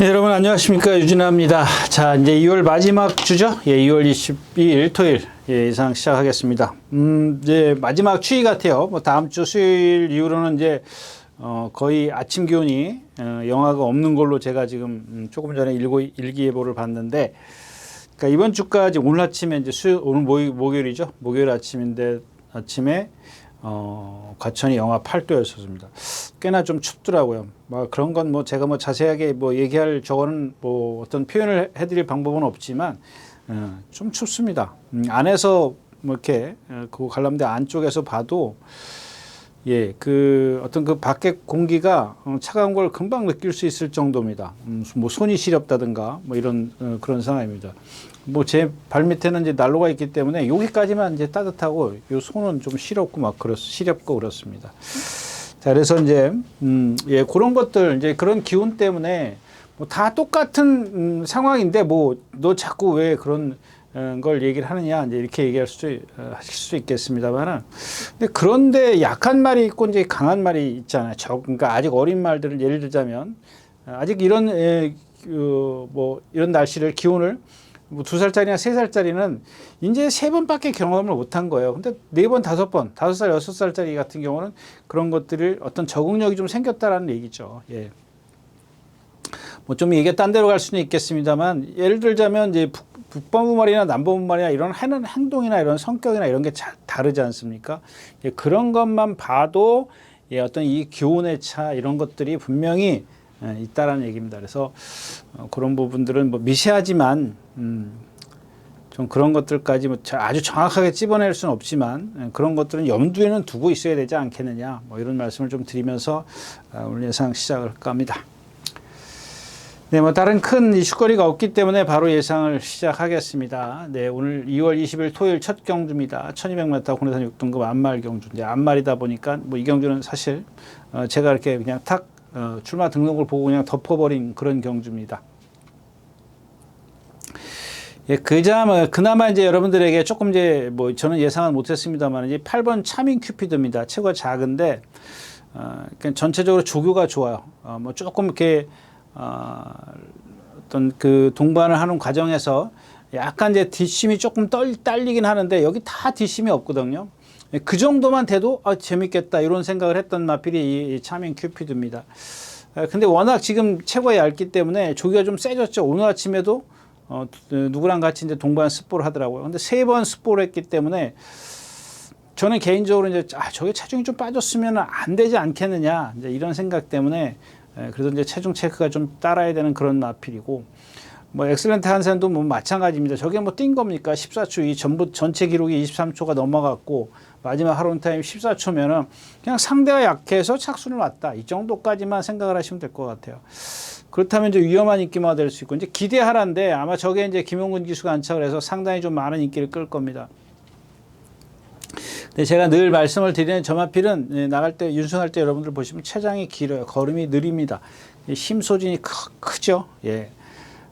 네, 여러분 안녕하십니까, 유진아입니다. 자, 이제 2월 마지막 주죠. 예, 2월 22일 토요일 예상 시작하겠습니다. 이제 마지막 추위 같아요. 뭐 다음 주 수요일 이후로는 이제 거의 아침 기온이 영하가 없는 걸로 제가 지금 조금 전에 일기예보를 봤는데, 그러니까 이번 주까지 오늘 아침에 이제 오늘 목요일이죠. 목요일 아침인데 아침에 과천이 영하 8도였습니다. 꽤나 좀 춥더라고요. 뭐 그런 건 뭐 제가 뭐 자세하게 뭐 얘기할 저거는 뭐 어떤 표현을 해드릴 방법은 없지만 좀 춥습니다. 안에서 뭐 이렇게 그 관람대 안쪽에서 봐도 예, 그 어떤 그 밖에 공기가 차가운 걸 금방 느낄 수 있을 정도입니다. 뭐 손이 시렵다든가 뭐 이런 그런 상황입니다. 뭐 제 발 밑에는 이제 난로가 있기 때문에 여기까지만 이제 따뜻하고 요 손은 좀 시렵고 막 시렵고 그렇습니다. 자, 그래서 이제 예, 그런 것들 이제 그런 기온 때문에 뭐 다 똑같은 상황인데 뭐 너 자꾸 왜 그런 걸 얘기를 하느냐 이제 이렇게 얘기할 하실 수 있겠습니다만은, 근데 그런데 약한 말이 있고 이제 강한 말이 있잖아요. 그러니까 아직 어린 말들을 예를 들자면 아직 이런 뭐 이런 날씨를 기온을 뭐 2살짜리나 3살짜리는 이제 3번밖에 경험을 못한 거예요. 근데 4번, 5번, 5살, 6살짜리 같은 경우는 그런 것들을 어떤 적응력이 좀 생겼다라는 얘기죠. 예. 뭐 좀 이게 딴 데로 갈 수는 있겠습니다만, 예를 들자면 이제 북반부 말이나 남반부 말이나 이런 하는 행동이나 이런 성격이나 이런 게 다르지 않습니까? 예, 그런 것만 봐도 예, 어떤 이 기온의 차 이런 것들이 분명히 있다라는 얘기입니다. 그래서 그런 부분들은 뭐 미세하지만 좀 그런 것들까지 뭐 아주 정확하게 찝어낼 수는 없지만 그런 것들은 염두에는 두고 있어야 되지 않겠느냐, 뭐 이런 말씀을 좀 드리면서 오늘 예상 시작을 할까 합니다. 네, 뭐 다른 큰 이슈거리가 없기 때문에 바로 예상을 시작하겠습니다. 네, 오늘 2월 20일 토요일 첫 경주입니다. 1200m 국내산 6등급 안말 경주. 이제 안말이다 보니까 뭐 이 경주는 사실 제가 이렇게 그냥 탁 출마 등록을 보고 그냥 덮어버린 그런 경주입니다. 예, 그나마 이제 여러분들에게 조금 이제 뭐 저는 예상은 못했습니다만 이제 8번 차밍 큐피드입니다. 체구가 작은데 그냥 전체적으로 조교가 좋아요. 뭐 조금 이렇게 어떤 그 동반을 하는 과정에서 약간 이제 뒷심이 조금 딸리긴 하는데 여기 다 뒷심이 없거든요. 그 정도만 돼도 재밌겠다 이런 생각을 했던 마필이 이 차밍 큐피드입니다. 근데 워낙 지금 체구가 얇기 때문에 조기가 좀 세졌죠. 오늘 아침에도 누구랑 같이 이제 동반 스포를 하더라고요. 근데 3번 스포를 했기 때문에 저는 개인적으로 이제 저게 체중이 좀 빠졌으면 안 되지 않겠느냐 이제 이런 생각 때문에 그래서 이제 체중 체크가 좀 따라야 되는 그런 마필이고, 뭐 엑셀런트 한센도 뭐 마찬가지입니다. 저게 뭐 뛴 겁니까? 14초, 이 전체 기록이 23초가 넘어갔고 마지막 하론 타임 14초면은 그냥 상대가 약해서 착순을 왔다 이 정도까지만 생각을 하시면 될 것 같아요. 그렇다면 이제 위험한 인기가 될 수 있고 이제 기대하라인데 아마 저게 이제 김용근 기수가 안착을 해서 상당히 좀 많은 인기를 끌 겁니다. 근데 제가 늘 말씀을 드리는 저 마필은 나갈 때 윤승할 때 여러분들 보시면 체장이 길어요. 걸음이 느립니다. 힘 소진이 크죠. 예.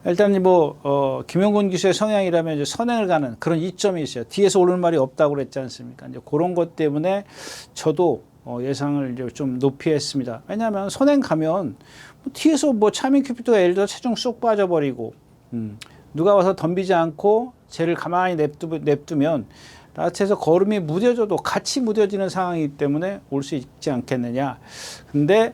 일단 뭐 김용근 기수의 성향이라면 이제 선행을 가는 그런 이점이 있어요. 뒤에서 오를 말이 없다고 그랬지 않습니까? 이제 그런 것 때문에 저도 예상을 이제 좀 높이 했습니다. 왜냐하면 선행 가면 뭐 뒤에서 뭐 차밍 큐피드가 예를 들어 체중 쏙 빠져버리고 누가 와서 덤비지 않고 쟤를 가만히 냅두면 라트에서 걸음이 무뎌져도 같이 무뎌지는 상황이기 때문에 올 수 있지 않겠느냐. 근데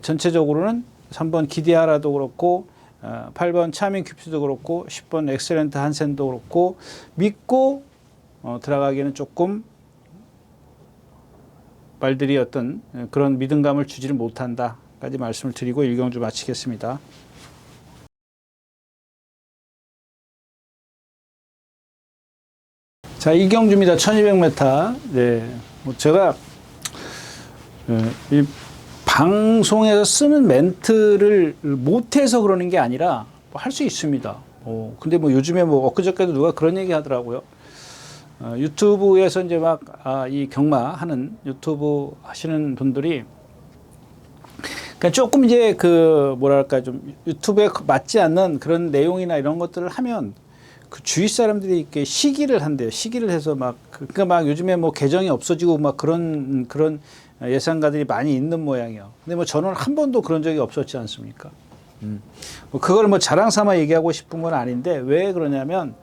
전체적으로는 3번 기대하라도 그렇고 8번 차밍 큐피드도 그렇고 10번 엑셀런트 한센도 그렇고 믿고 들어가기에는 조금 말들이 어떤 그런 믿음감을 주지를 못한다까지 말씀을 드리고 1경주 마치겠습니다. 자, 2경주입니다. 1200m. 네. 뭐 제가 이 방송에서 쓰는 멘트를 못해서 그러는 게 아니라 뭐 할 수 있습니다. 근데 뭐 요즘에 뭐 엊그저께도 누가 그런 얘기 하더라고요. 유튜브에서 이제 막 이 경마하는 유튜브 하시는 분들이 그러니까 조금 이제 그 뭐랄까 좀 유튜브에 맞지 않는 그런 내용이나 이런 것들을 하면 그 주위 사람들이 이렇게 시기를 한대요. 시기를 해서 그러니까 막 요즘에 뭐 계정이 없어지고 막 그런 예상가들이 많이 있는 모양이에요. 근데 뭐 저는 한 번도 그런 적이 없었지 않습니까? 뭐 그걸 뭐 자랑 삼아 얘기하고 싶은 건 아닌데 왜 그러냐면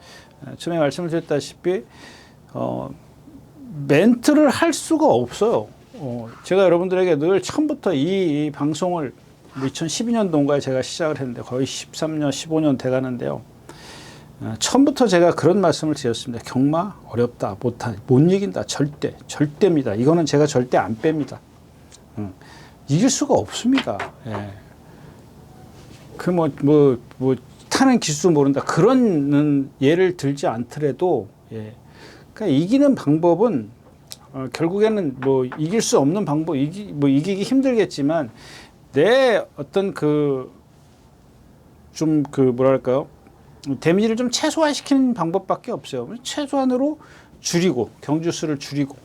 처음에 말씀을 드렸다시피 멘트를 할 수가 없어요. 제가 여러분들에게 늘 처음부터 이 방송을 2012년도인가에 제가 시작을 했는데 거의 13년, 15년 돼 가는데요. 처음부터 제가 그런 말씀을 드렸습니다. 경마 어렵다, 못 이긴다, 절대입니다. 이거는 제가 절대 안 뺍니다. 이길 수가 없습니다. 예. 타는 기수 모른다. 그런 예를 들지 않더라도, 예. 그러니까 이기는 방법은, 결국에는 뭐 이길 수 없는 방법, 이기기 힘들겠지만, 내 어떤 뭐랄까요. 데미지를 좀 최소화시키는 방법밖에 없어요. 최소한으로 줄이고, 경주수를 줄이고,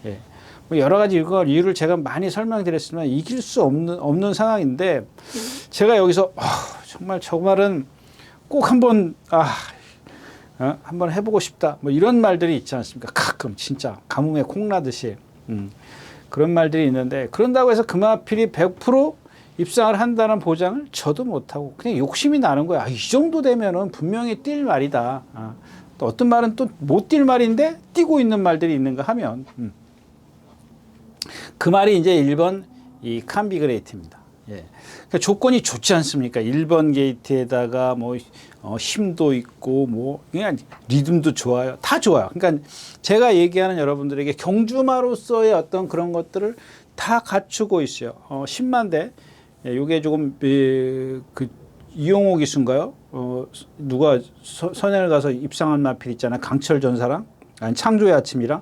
예. 뭐 여러 가지 이유를 제가 많이 설명드렸지만 이길 수 없는 상황인데 제가 여기서 정말 저 말은 꼭 한번 해보고 싶다. 뭐 이런 말들이 있지 않습니까? 가끔 진짜 가뭄에 콩나듯이 그런 말들이 있는데 그런다고 해서 금화필이 100% 입상을 한다는 보장을 저도 못하고 그냥 욕심이 나는 거야. 이 정도 되면은 분명히 뛸 말이다. 또 어떤 말은 또 못 뛸 말인데 뛰고 있는 말들이 있는가 하면 그 말이 이제 1번 이 캄비그레이트입니다. 예. 그러니까 조건이 좋지 않습니까? 1번 게이트에다가 뭐 힘도 있고 뭐 그냥 리듬도 좋아요. 다 좋아요. 그러니까 제가 얘기하는 여러분들에게 경주마로서의 어떤 그런 것들을 다 갖추고 있어요. 10만 대. 예, 요게 조금 이용호 기수인가요? 누가 선행을 가서 입상한 마필 있잖아요. 강철 전사랑 아니 창조의 아침이랑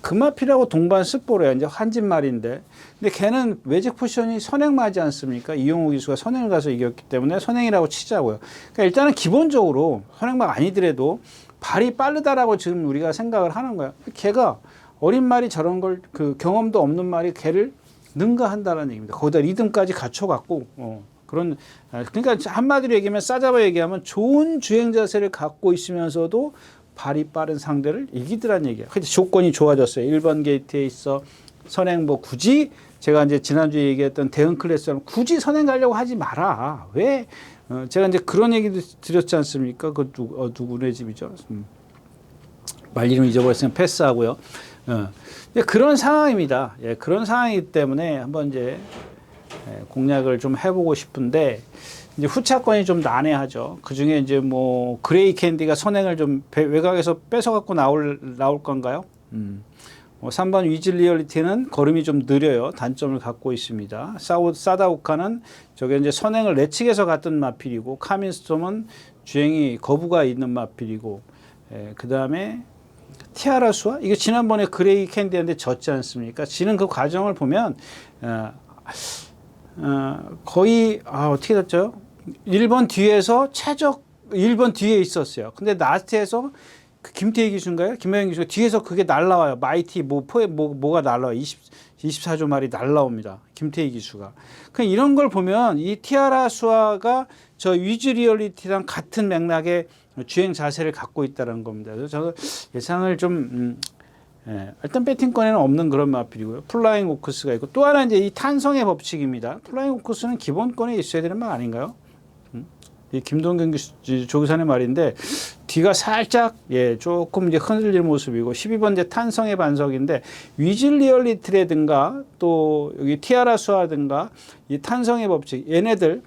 금마필하고 동반 습보래요. 이제 한진 말인데. 근데 걔는 외직 포지션이 선행마지 않습니까? 이용호 기수가 선행을 가서 이겼기 때문에 선행이라고 치자고요. 그러니까 일단은 기본적으로 선행마가 아니더라도 발이 빠르다라고 지금 우리가 생각을 하는 거야. 걔가 어린 말이 저런 걸 경험도 없는 말이 걔를 능가한다는 얘기입니다. 거기다 리듬까지 갖춰갖고, 그러니까 한마디로 얘기하면 싸잡아 얘기하면 좋은 주행 자세를 갖고 있으면서도 발이 빠른 상대를 이기더란 얘기야. 근데 조건이 좋아졌어요. 1번 게이트에 있어 선행 굳이 제가 이제 지난주에 얘기했던 대응 클래스처럼 굳이 선행 가려고 하지 마라. 왜? 제가 이제 그런 얘기도 드렸지 않습니까? 누구네 집이죠? 말 이름 잊어버렸으면 패스하고요. 그런 상황입니다. 예, 그런 상황이기 때문에 한번 이제 공략을 좀 해보고 싶은데 이제 후차권이 좀 난해하죠. 그 중에 이제 뭐 그레이 캔디가 선행을 좀 외곽에서 뺏어갖고 나올 건가요? 3번 위즐 리얼리티는 걸음이 좀 느려요. 단점을 갖고 있습니다. 사다우카는 저게 이제 선행을 내측에서 갔던 마필이고 카민스톰은 주행이 거부가 있는 마필이고 그 다음에 티아라수와 이게 지난번에 그레이 캔디한테 졌지 않습니까? 지는 그 과정을 보면 거의 어떻게 됐죠? 1번 뒤에서 1번 뒤에 있었어요. 근데 라스트에서 김태희 기수인가요? 김하영 기수가 뒤에서 그게 날라와요. 마이티 뭐가 날라와요. 24조 말이 날라옵니다. 김태희 기수가. 그냥 이런 걸 보면 이 티아라 수아가 저 위즈 리얼리티랑 같은 맥락의 주행 자세를 갖고 있다는 겁니다. 그래서 저도 예상을 좀 일단 배팅권에는 없는 그런 마필이고요. 플라잉 오크스가 있고 또 하나 이제 이 탄성의 법칙입니다. 플라잉 오크스는 기본권에 있어야 되는 말 아닌가요? 이 김동경 조교사의 말인데 뒤가 살짝 조금 이제 흔들릴 모습이고 12번 이제 탄성의 반석인데 위즐 리얼리티라든가 또 여기 티아라수라든가 이 탄성의 법칙 얘네들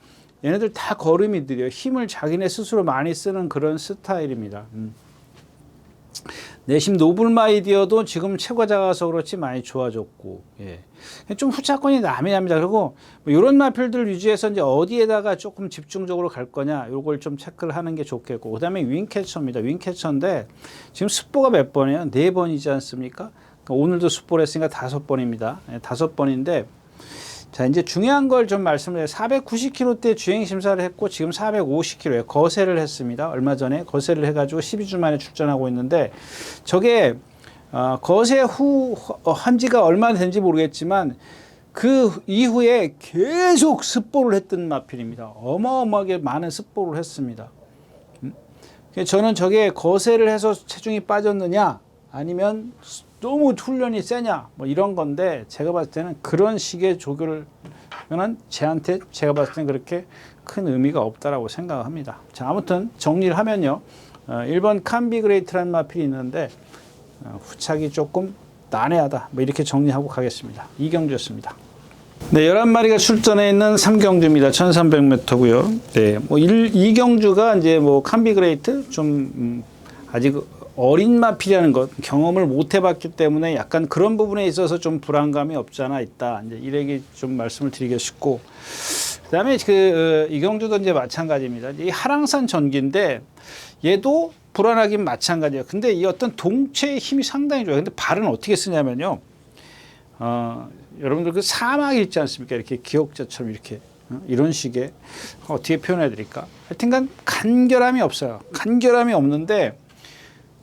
다 걸음이 느려요. 힘을 자기네 스스로 많이 쓰는 그런 스타일입니다. 내심 노블마이디어도 지금 체구가 작아서 그렇지 많이 좋아졌고, 좀 후차권이 남이랍니다. 그리고 뭐 이런 마필들 위주에서 이제 어디에다가 조금 집중적으로 갈 거냐, 요걸 좀 체크를 하는 게 좋겠고, 그 다음에 윙캐쳐입니다. 윙캐쳐인데 지금 습보가 몇 번이에요? 4번이지 않습니까? 그러니까 오늘도 습보를 했으니까 5번입니다. 5번인데, 자, 이제 중요한 걸 좀 말씀을 드려요. 490km대 주행 심사를 했고 지금 450km에 거세를 했습니다. 얼마 전에 거세를 해가지고 12주 만에 출전하고 있는데 저게 거세 후 한지가 얼마나 된지 모르겠지만 그 이후에 계속 습보를 했던 마필입니다. 어마어마하게 많은 습보를 했습니다. 저는 저게 거세를 해서 체중이 빠졌느냐 아니면 너무 훈련이 세냐 뭐 이런 건데 제가 봤을 때는 그런 식의 조교를 그러면 제한테 제가 봤을 땐 그렇게 큰 의미가 없다라고 생각합니다. 자, 아무튼 정리를 하면요. 1번 캄비그레이트라는 마필이 있는데 후착이 조금 난해하다. 뭐 이렇게 정리하고 가겠습니다. 이경주였습니다. 네, 11마리가 출전해 있는 3경주입니다. 1300m고요. 네, 뭐 이경주가 이제 뭐 캄비그레이트 좀 아직 어린 마필이라는 것 경험을 못 해봤기 때문에 약간 그런 부분에 있어서 좀 불안감이 없잖아 있다. 이제 이 얘기 좀 말씀을 드리고 싶고, 그다음에 이경주도 이제 마찬가지입니다. 이 하랑산 전기인데 얘도 불안하긴 마찬가지예요. 근데 이 어떤 동체의 힘이 상당히 좋아요. 근데 발은 어떻게 쓰냐면요. 여러분들 그 사막이 있지 않습니까? 이렇게 기역자처럼 이렇게 이런 식의 어떻게 표현해 드릴까? 하여튼간 간결함이 없어요. 간결함이 없는데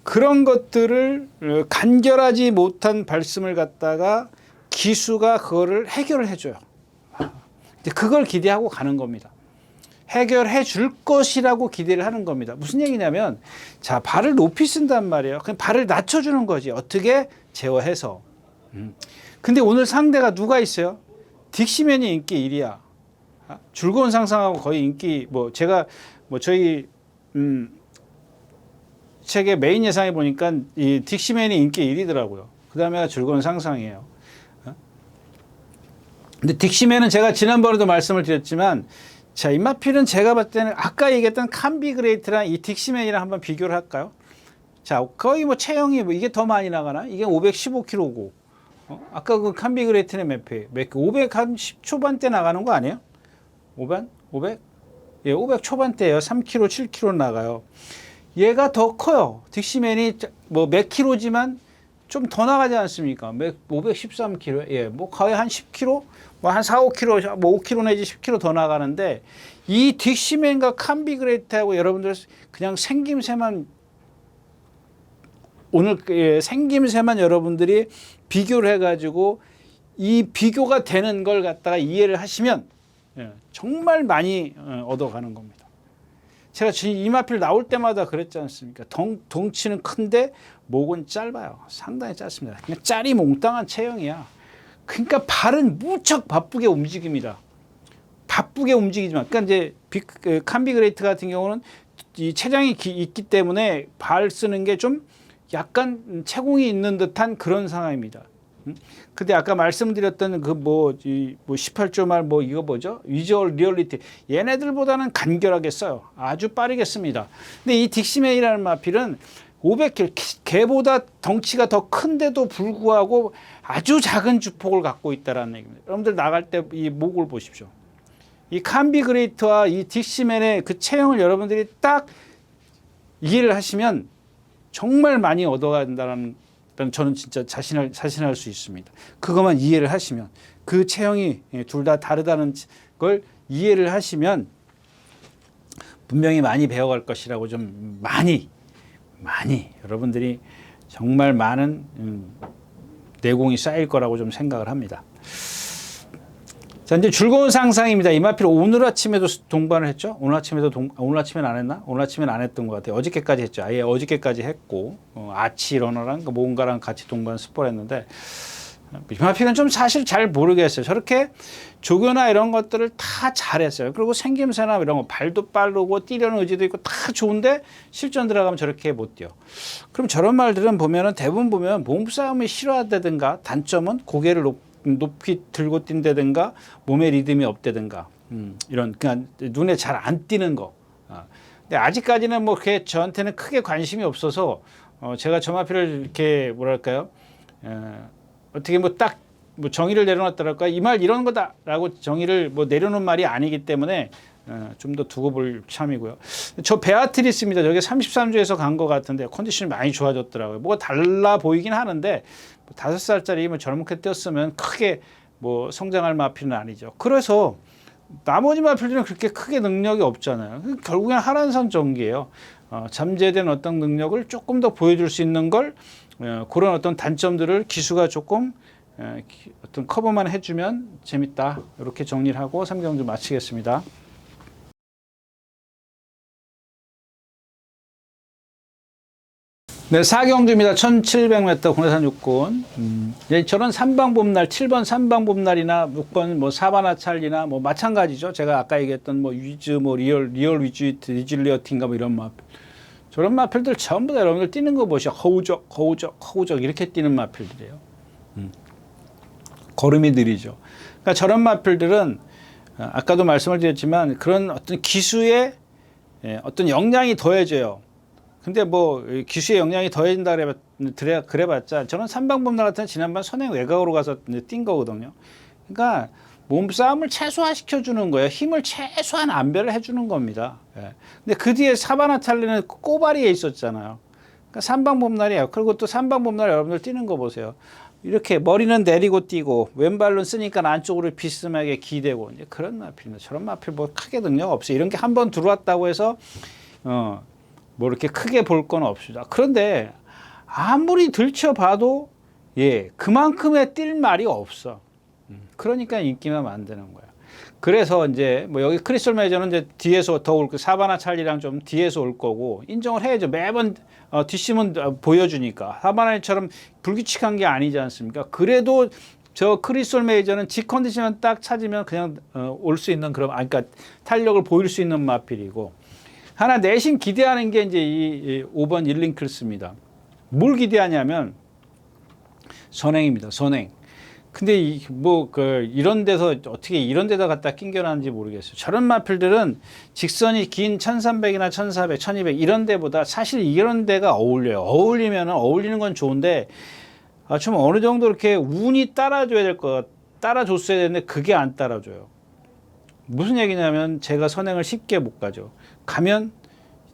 그런 것들을 간결하지 못한 발씀을 갖다가 기수가 그거를 해결을 해줘요. 그걸 기대하고 가는 겁니다. 해결해 줄 것이라고 기대를 하는 겁니다. 무슨 얘기냐면, 자, 발을 높이 쓴단 말이에요. 그냥 발을 낮춰주는 거지. 어떻게 제어해서. 근데 오늘 상대가 누가 있어요? 딕시맨이 인기 1위야. 즐거운 상상하고 거의 인기, 제가 저희, 책의 메인 예상해 보니까 이 딕시맨이 인기 1위더라고요. 그 다음에가 즐거운 상상이에요. 근데 딕시맨은 제가 지난번에도 말씀을 드렸지만, 자, 이 마필은 제가 봤을 때는 아까 얘기했던 캄비그레이트랑 이 딕시맨이랑 한번 비교를 할까요? 자, 거의 체형이 이게 더 많이 나가나? 이게 515kg고, 아까 그 캄비그레이트는 몇 회? 510 초반대 나가는 거 아니에요? 500? 예, 500 초반대예요. 3kg, 7kg 나가요. 얘가 더 커요. 딕시맨이 몇 킬로지만 좀 더 나가지 않습니까? 513kg. 예, 거의 한 10kg? 한 4, 5kg, 5kg 내지 10kg 더 나가는데 이 딕시맨과 캄비그레이트하고 여러분들 그냥 생김새만 생김새만 여러분들이 비교를 해가지고 이 비교가 되는 걸 갖다가 이해를 하시면 정말 많이 얻어가는 겁니다. 제가 이 마필 나올 때마다 그랬지 않습니까? 덩치는 큰데 목은 짧아요. 상당히 짧습니다. 그냥 짤이 몽땅한 체형이야. 그러니까 발은 무척 바쁘게 움직입니다. 바쁘게 움직이지만, 그러니까 이제 캄비그레이트 같은 경우는 이 체장이 있기 때문에 발 쓰는 게 좀 약간 채공이 있는 듯한 그런 상황입니다. 근데 아까 말씀드렸던 18조 말 이거 뭐죠? 비주얼 리얼리티. 얘네들보다는 간결하게 써요. 아주 빠르게 씁니다. 근데 이 딕시맨이라는 마필은 500kg, 걔보다 덩치가 더 큰데도 불구하고 아주 작은 주폭을 갖고 있다는 얘기입니다. 여러분들 나갈 때 이 목을 보십시오. 이 캄비그레이트와 이 딕시맨의 그 체형을 여러분들이 딱 이해를 하시면 정말 많이 얻어간다는 저는 진짜 자신할 수 있습니다. 그것만 이해를 하시면, 그 체형이 둘 다 다르다는 걸 이해를 하시면 분명히 많이 배워갈 것이라고 좀 많이 여러분들이 정말 많은 내공이 쌓일 거라고 좀 생각을 합니다. 자, 이제 즐거운 상상입니다. 이 마필 오늘 아침에도 동반을 했죠. 오늘 아침에는 안 했나? 오늘 아침에는 안 했던 것 같아요. 어저께까지 했죠. 아예 어저께까지 했고, 아치 러너랑 뭔가랑 같이 동반 스포를 했는데, 이 마필은 좀 사실 잘 모르겠어요. 저렇게 조교나 이런 것들을 다 잘했어요. 그리고 생김새나 이런 거, 발도 빠르고 뛰려는 의지도 있고 다 좋은데 실전 들어가면 저렇게 못 뛰어. 그럼 저런 말들은 대부분 보면 몸싸움이 싫어한다든가, 단점은 고개를 높이 들고 뛴다든가, 몸에 리듬이 없다든가, 이런 그냥 눈에 잘 안 띄는 거. 근데 아직까지는 그게 저한테는 크게 관심이 없어서 제가 저 마필을 이렇게 어떻게 딱 정의를 내려놨다랄까, 이 말 이런 거다라고 정의를 내려놓은 말이 아니기 때문에 좀 더 두고 볼 참이고요. 저 베아트리스입니다. 저게 33주에서 간 것 같은데 컨디션이 많이 좋아졌더라고요. 뭐가 달라 보이긴 하는데 5살짜리 젊게 뛰었으면 크게 성장할 마필은 아니죠. 그래서 나머지 마필들은 그렇게 크게 능력이 없잖아요. 결국엔 하란산 전기예요. 잠재된 어떤 능력을 조금 더 보여줄 수 있는 걸, 그런 어떤 단점들을 기수가 조금 어떤 커버만 해주면 재밌다. 이렇게 정리를 하고 3경주 마치겠습니다. 네, 사경주입니다. 1700m 국내산 육군. 예, 저런 3방 봄날, 7번 3방 봄날이나 6번 뭐 사바나 찰리나 뭐 마찬가지죠. 제가 아까 얘기했던 뭐 위즈, 뭐 리얼 위즈, 리질리어틴가 뭐 이런 마필. 저런 마필들 전부 다 여러분들 뛰는 거 보시죠. 허우적 이렇게 뛰는 마필들이에요. 걸음이 느리죠. 그러니까 저런 마필들은 아까도 말씀을 드렸지만 그런 어떤 기수에 어떤 역량이 더해져요. 근데 뭐 기수의 역량이 더해진다 그래봤자 저는 삼방법날 같은 지난번 선행 외곽으로 가서 뛴 거거든요. 그러니까 몸싸움을 최소화시켜주는 거예요. 힘을 최소한 안배를 해주는 겁니다. 근데 그 뒤에 사바나 찰리는 꼬바리에 있었잖아요. 그러니까 삼방법날이에요. 그리고 또 삼방법날 여러분들 뛰는 거 보세요. 이렇게 머리는 내리고 뛰고 왼발로 쓰니까 안쪽으로 비스듬하게 기대고 이제 그런 마필입니다. 저런 마필 뭐 크게 능력 없어요. 이런 게 한 번 들어왔다고 해서 뭐 이렇게 크게 볼 건 없습니다. 그런데 아무리 들춰봐도 그만큼의 뛸 말이 없어. 그러니까 인기만 만드는 거야. 그래서 이제 뭐 여기 크리스톨 메이저는 이제 뒤에서 더 올 거, 사바나 찰리랑 좀 뒤에서 올 거고 인정을 해야죠. 매번 뒷심은 보여주니까 사바나처럼 불규칙한 게 아니지 않습니까? 그래도 저 크리스톨 메이저는 지 컨디션만 딱 찾으면 그냥 올 수 있는 그런, 그러니까 탄력을 보일 수 있는 마필이고. 하나 내심 기대하는 게 이제 이 5번 일링클스입니다. 뭘 기대하냐면 선행입니다. 선행. 근데 이런 데서 어떻게 이런 데다 갖다 낑겨놨는지 모르겠어요. 저런 마필들은 직선이 긴 1300이나 1400, 1200 이런 데보다 사실 이런 데가 어울려요. 어울리는 건 좋은데 좀 어느 정도 이렇게 운이 따라줘야 될 것, 따라줬어야 되는데 그게 안 따라줘요. 무슨 얘기냐면 제가 선행을 쉽게 못 가죠. 가면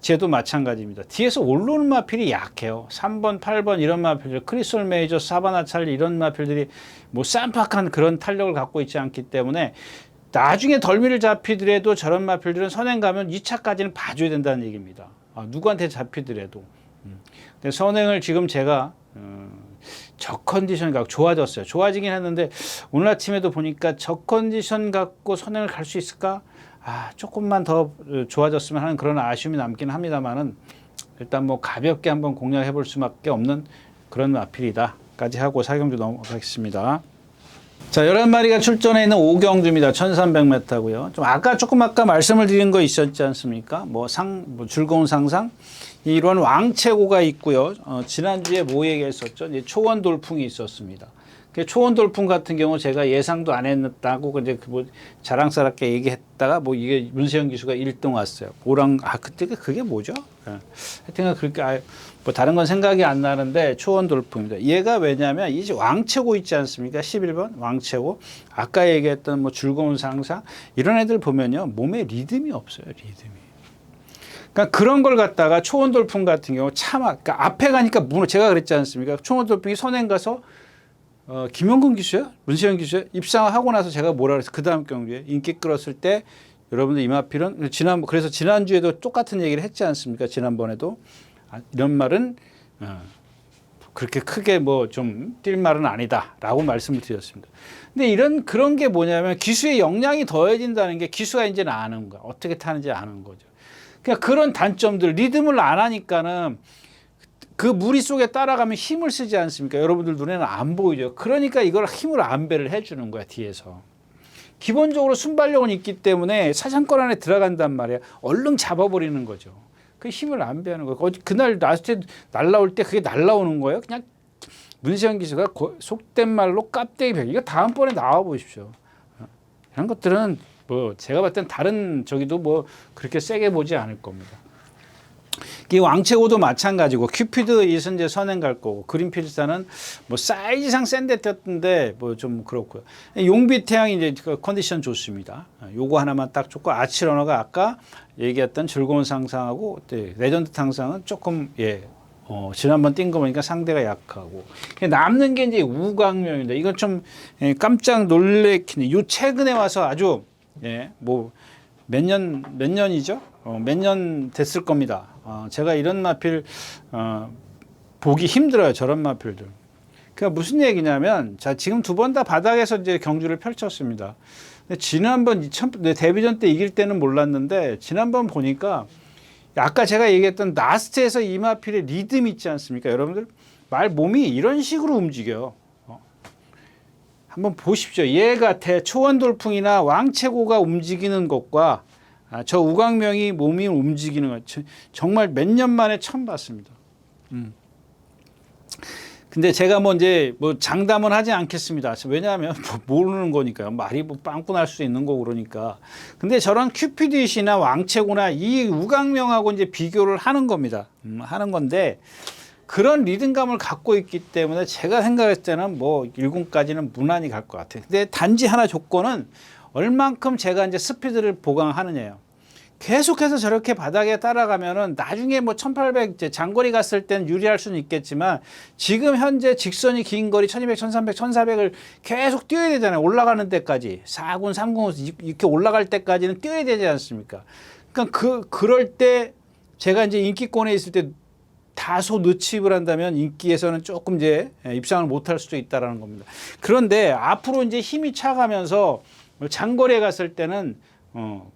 쟤도 마찬가지입니다. 뒤에서 올라오는 마필이 약해요. 3번, 8번 이런 마필들, 크리스톨 메이저, 사바나 찰리 이런 마필들이 뭐 쌈박한 그런 탄력을 갖고 있지 않기 때문에 나중에 덜미를 잡히더라도 저런 마필들은 선행 가면 2차까지는 봐줘야 된다는 얘기입니다. 누구한테 잡히더라도. 근데 선행을 지금 제가 적 컨디션 갖고 좋아졌어요. 좋아지긴 했는데 오늘 아침에도 보니까 적 컨디션 갖고 선행을 갈 수 있을까? 조금만 더 좋아졌으면 하는 그런 아쉬움이 남긴 합니다만은 일단 뭐 가볍게 한번 공략해 볼 수밖에 없는 그런 마필이다까지 하고 사경주 넘어가겠습니다. 자, 11마리가 출전해 있는 오경주입니다. 1300m고요. 좀 아까 말씀을 드린 거 있었지 않습니까? 뭐 즐거운 상상. 이런 왕채고가 있고요. 지난주에 뭐 얘기했었죠? 이제 초원 돌풍이 있었습니다. 초원 돌풍 같은 경우 제가 예상도 안 했다고 이제 뭐 자랑스럽게 얘기했다가 뭐 이게 문세영 기수가 1등 왔어요. 그때 그게 뭐죠? 하여튼 그렇게 뭐 다른 건 생각이 안 나는데 초원 돌풍입니다. 얘가 왜냐면 이제 왕채고 있지 않습니까? 11번 왕채고. 아까 얘기했던 뭐 즐거운 상상 이런 애들 보면요. 몸에 리듬이 없어요. 리듬이. 그러니까 그런 걸 갖다가 초원 돌풍 같은 경우 그러니까 앞에 가니까 제가 그랬지 않습니까? 초원 돌풍이 선행 가서 김영근 기수야? 문세영 기수야? 입상하고 나서 제가 뭐라 그랬어요? 그 다음 경주에 인기 끌었을 때 여러분들 이마필은 그래서 지난주에도 똑같은 얘기를 했지 않습니까? 지난번에도 이런 말은 그렇게 크게 뭐 좀 뛸 말은 아니다라고 말씀을 드렸습니다. 근데 그런 게 뭐냐면 기수의 역량이 더해진다는 게 기수가 이제는 아는 거야. 어떻게 타는지 아는 거죠. 그러니까 그런 단점들 리듬을 안 하니까는 그 무리 속에 따라가면 힘을 쓰지 않습니까? 여러분들 눈에는 안 보이죠. 그러니까 이걸 힘을 안배를 해주는 거야, 뒤에서. 기본적으로 순발력은 있기 때문에 사상권 안에 들어간단 말이야. 얼른 잡아버리는 거죠. 그 힘을 안배하는 거예요. 그날 라스트에 날라올 때 그게 날라오는 거예요. 그냥 문세영 기수가 속된 말로 깝대기 벽. 이거 다음번에 나와 보십시오. 이런 것들은 뭐 제가 봤을 땐 다른 저기도 뭐 그렇게 세게 보지 않을 겁니다. 이 왕채고도 마찬가지고 큐피드 이순재 선행 갈 거고 그린필사는 뭐 사이즈상 센데 떴던데 뭐 좀 그렇고요. 용비 태양이 이제 컨디션 좋습니다. 요거 하나만 딱 좋고 아치러너가 아까 얘기했던 즐거운 상상하고 레전드 탕상은 조금 지난번 뛴 거 보니까 상대가 약하고 남는 게 이제 우광명인데 이건 좀 깜짝 놀래키네. 요 최근에 와서 아주 뭐 몇 년이죠? 몇 년 됐을 겁니다. 제가 이런 마필 보기 힘들어요. 저런 마필들. 그러니까 무슨 얘기냐면 자 지금 두 번 다 바닥에서 이제 경주를 펼쳤습니다. 근데 지난번 데뷔전 때 이길 때는 몰랐는데 지난번 보니까 아까 제가 얘기했던 라스트에서 이마필의 리듬 있지 않습니까? 여러분들 몸이 이런 식으로 움직여요. 한번 보십시오. 얘가 초원 돌풍이나 왕채고가 움직이는 것과 저 우광명이 몸이 움직이는 것 정말 몇 년 만에 처음 봤습니다. 근데 제가 이제 장담은 하지 않겠습니다. 왜냐하면 모르는 거니까요. 말이 빵꾸 날 수 있는 거고 그러니까. 근데 저런 큐피드잇이나 왕채고나 이 우광명하고 이제 비교를 하는 겁니다. 하는 건데 그런 리듬감을 갖고 있기 때문에 제가 생각했을 때는 1군까지는 무난히 갈 것 같아요. 근데 단지 하나 조건은 얼만큼 제가 이제 스피드를 보강하느냐예요. 계속해서 저렇게 바닥에 따라가면은 나중에 1800 이제 장거리 갔을 땐 유리할 수는 있겠지만 지금 현재 직선이 긴 거리 1200, 1300, 1400을 계속 뛰어야 되잖아요. 올라가는 데까지 4군, 3군 이렇게 올라갈 때까지는 뛰어야 되지 않습니까? 그러니까 그럴 때 제가 이제 인기권에 있을 때 다소 늦추입을 한다면 인기에서는 조금 이제 입상을 못할 수도 있다라는 겁니다. 그런데 앞으로 이제 힘이 차가면서 장거리에 갔을 때는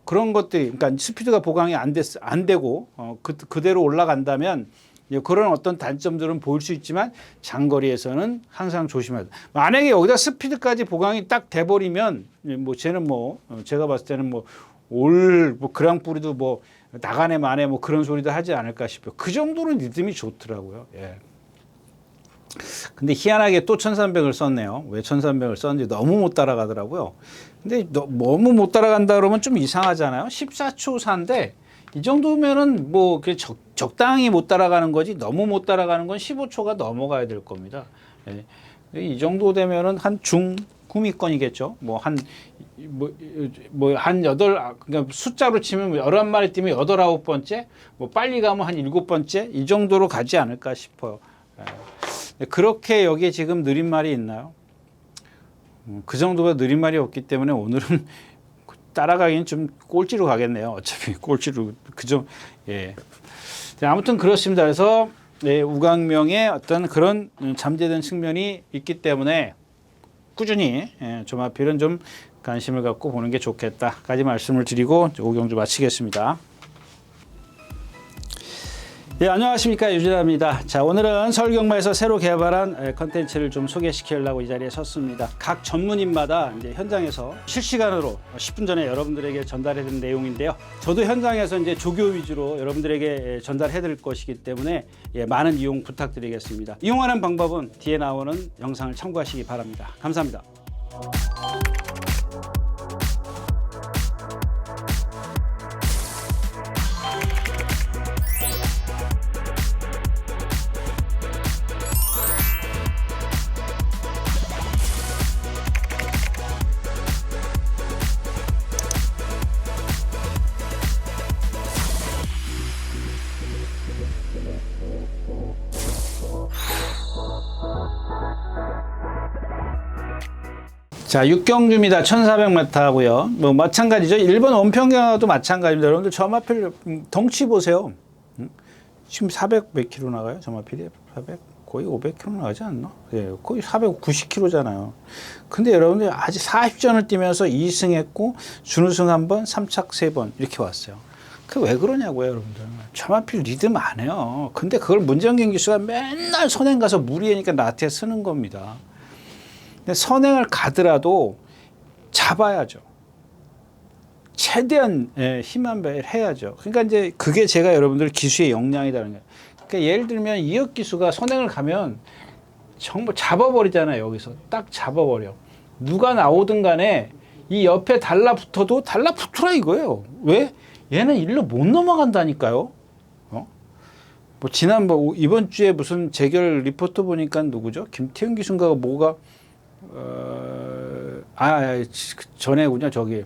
그런 것들이 그러니까 스피드가 보강이 안 되고 그대로 올라간다면 그런 어떤 단점들은 보일 수 있지만 장거리에서는 항상 조심해야 돼. 만약에 여기다 스피드까지 보강이 딱 돼버리면 쟤는 제가 봤을 때는 올 그랑프리도 나가네 마네 그런 소리도 하지 않을까 싶어요. 그 정도는 리듬이 좋더라고요. 예. 근데 희한하게 또 1300을 썼네요. 왜 1300을 썼는지 너무 못 따라가더라고요. 근데 너무 못 따라간다 그러면 좀 이상하잖아요. 14초 4인데 이 정도면은 적당히 못 따라가는 거지 너무 못 따라가는 건 15초가 넘어가야 될 겁니다. 예. 이 정도 되면은 한 중후미권이겠죠. 한 그러니까 숫자로 치면 11마리 뛰면 8, 9번째, 빨리 가면 한 7번째 이 정도로 가지 않을까 싶어요. 예. 그렇게 여기에 지금 느린 말이 있나요? 그 정도가 느린 말이 없기 때문에 오늘은 따라가기는 좀 꼴찌로 가겠네요. 어차피 꼴찌로 예. 아무튼 그렇습니다. 그래서 우광명의 어떤 그런 잠재된 측면이 있기 때문에 꾸준히 조마필은 좀 관심을 갖고 보는 게 좋겠다까지 말씀을 드리고 오경주 마치겠습니다. 네, 안녕하십니까, 유진아입니다. 자, 오늘은 서울경마에서 새로 개발한 컨텐츠를 좀 소개시키려고 이 자리에 섰습니다. 각 전문인마다 이제 현장에서 실시간으로 10분 전에 여러분들에게 전달해드린 내용인데요. 저도 현장에서 이제 조교 위주로 여러분들에게 전달해드릴 것이기 때문에 많은 이용 부탁드리겠습니다. 이용하는 방법은 뒤에 나오는 영상을 참고하시기 바랍니다. 감사합니다. 자, 육경주입니다. 1400m 하고요. 마찬가지죠. 일본 원평경하고도 마찬가지입니다. 여러분들 점화필 덩치 보세요. 지금 400 몇 킬로 나가요? 점화필이 400 거의 500킬로 나가지 않나? 예, 거의 490킬로잖아요. 근데 여러분들 아직 40전을 뛰면서 2승했고 준우승 1번, 3착 3번 이렇게 왔어요. 그 왜 그러냐고요, 여러분들. 점화필 리듬 안 해요. 근데 그걸 문정경 기수가 맨날 선행 가서 무리하니까 나한테 쓰는 겁니다. 근데 선행을 가더라도 잡아야죠. 최대한 힘한 배를 해야죠. 그러니까 이제 그게 제가 여러분들 기수의 역량이라는 거예요. 그러니까 예를 들면 이혁 기수가 선행을 가면 정말 잡아버리잖아요. 여기서 딱 잡아버려. 누가 나오든 간에 이 옆에 달라붙어도 달라붙으라 이거예요. 왜? 얘는 일로 못 넘어간다니까요. 이번 주에 무슨 재결 리포트 보니까 누구죠? 김태훈 기수인가 전에군요. 저기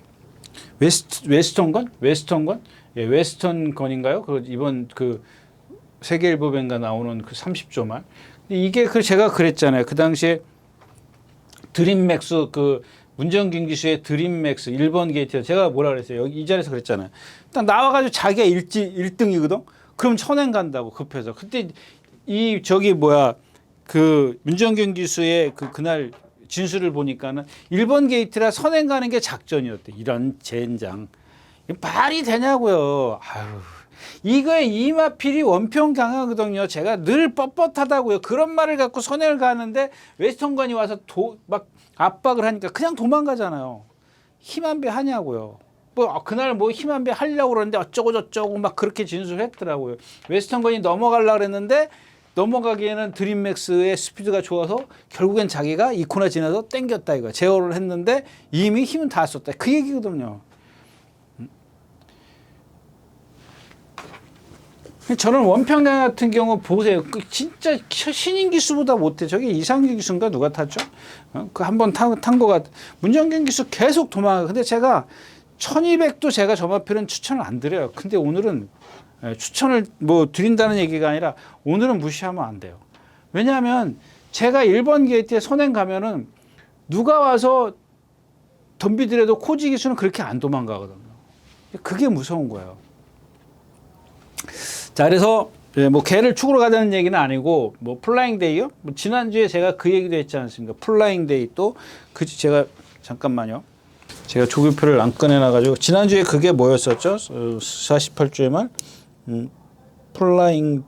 웨스턴건? 예, 웨스턴건인가요? 이번 세계일보변가 나오는 30조 말. 이게 제가 그랬잖아요. 그 당시에 드림맥스 문정균 기수의 드림맥스 1번 게이트 제가 뭐라 그랬어요? 여기 이 자리에서 그랬잖아요. 딱 나와가지고 자기가 1등이거든. 그럼 천행 간다고 급해서. 그때 문정균 기수의 그날 진술을 보니까는 1번 게이트라 선행 가는 게 작전이었대. 이런 젠장. 말이 되냐고요. 아유. 이거의 이마필이 원평 강하거든요. 제가 늘 뻣뻣하다고요. 그런 말을 갖고 선행을 가는데 웨스턴건이 와서 막 압박을 하니까 그냥 도망가잖아요. 힘 한 배 하냐고요. 뭐 그날 뭐 힘 한 배 하려고 그러는데 어쩌고 저쩌고 막 그렇게 진술했더라고요. 웨스턴건이 넘어가려고 그랬는데 넘어가기에는 드림맥스의 스피드가 좋아서 결국엔 자기가 이 코너 지나서 땡겼다 이거 제어를 했는데 이미 힘은 다 썼다. 그 얘기거든요. 저는 원평강 같은 경우 보세요. 진짜 신인 기수보다 못해. 저게 이상규 기수인가 누가 탔죠? 그 한 번 탄 거 같아. 문정균 기수 계속 도망가. 근데 제가 1200도 제가 저마필은 추천을 안 드려요. 근데 오늘은 추천을 뭐 드린다는 얘기가 아니라 오늘은 무시하면 안 돼요. 왜냐하면 제가 1번 게이트에 선행 가면은 누가 와서 덤비더라도 코지 기수는 그렇게 안 도망가거든요. 그게 무서운 거예요. 자, 그래서 뭐 걔를 축으로 가자는 얘기는 아니고 뭐 플라잉 데이요? 뭐 지난주에 제가 그 얘기도 했지 않습니까? 플라잉 데이 또 제가 잠깐만요. 제가 조교표를 안 꺼내놔 가지고 지난주에 그게 뭐였었죠? 48주의 말 플라잉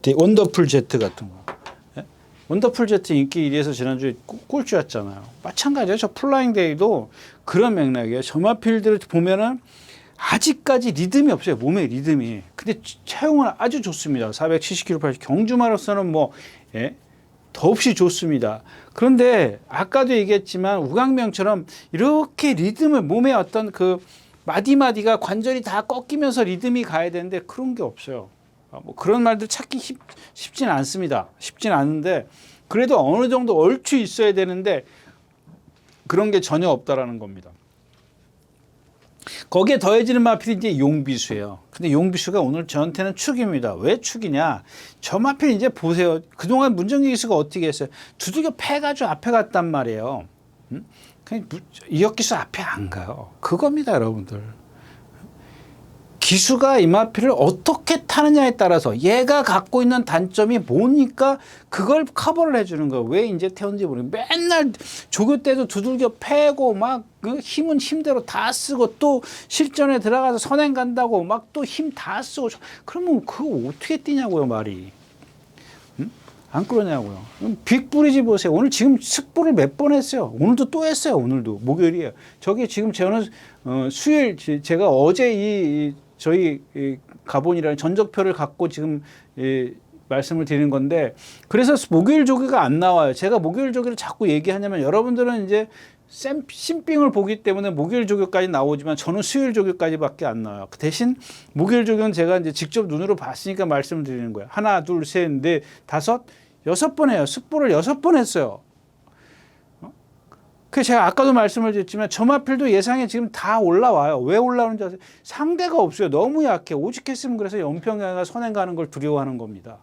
데이 원더풀 제트 같은 거. 예? 원더풀 제트 인기 1위에서 지난주에 꼴찌였잖아요. 마찬가지예요. 저 플라잉 데이도 그런 맥락이에요. 점화필드를 보면은 아직까지 리듬이 없어요. 몸에 리듬이. 근데 체형은 아주 좋습니다. 470km, 80. 경주마로서는 뭐 더없이 좋습니다. 그런데 아까도 얘기했지만 우강명처럼 이렇게 리듬을 몸에 어떤 그 마디마디가 관절이 다 꺾이면서 리듬이 가야 되는데 그런 게 없어요. 뭐 그런 말들 찾기 쉽진 않습니다. 쉽진 않은데 그래도 어느 정도 얼추 있어야 되는데 그런 게 전혀 없다라는 겁니다. 거기에 더해지는 마필이 이제 용비수예요. 근데 용비수가 오늘 저한테는 축입니다. 왜 축이냐? 저 마필 이제 보세요. 그동안 문정기 기수가 어떻게 했어요? 두들겨 패가지고 앞에 갔단 말이에요. 그냥 이혁 기수 앞에 안 가요. 그겁니다, 여러분들. 기수가 이 마필을 어떻게 타느냐에 따라서 얘가 갖고 있는 단점이 뭐니까 그걸 커버를 해주는 거예요. 왜 이제 태웠는지 모르겠어요. 맨날 조교 때도 두들겨 패고 막 그 힘은 힘대로 다 쓰고 또 실전에 들어가서 선행 간다고 막 또 힘 다 쓰고 그러면 그거 어떻게 뛰냐고요, 말이. 안 그러냐고요. 빅브리지 보세요. 오늘 지금 습보를 몇 번 했어요. 오늘도 또 했어요. 오늘도 목요일이에요. 저게 지금 저는 수요일 제가 어제 저희 가본이라는 전적표를 갖고 지금 말씀을 드리는 건데 그래서 목요일 조교가 안 나와요. 제가 목요일 조교를 자꾸 얘기하냐면 여러분들은 이제 심빙을 보기 때문에 목요일 조교까지 나오지만 저는 수요일 조교까지밖에 안 나와요. 그 대신 목요일 조교는 제가 이제 직접 눈으로 봤으니까 말씀을 드리는 거예요. 하나, 둘, 셋, 넷, 다섯, 6번 해요. 습보를 6번 했어요. 그 제가 아까도 말씀을 드렸지만 점화필도 예상에 지금 다 올라와요. 왜 올라오는지 아세요? 상대가 없어요. 너무 약해. 오직했으면 그래서 연평양가 선행 가는 걸 두려워하는 겁니다.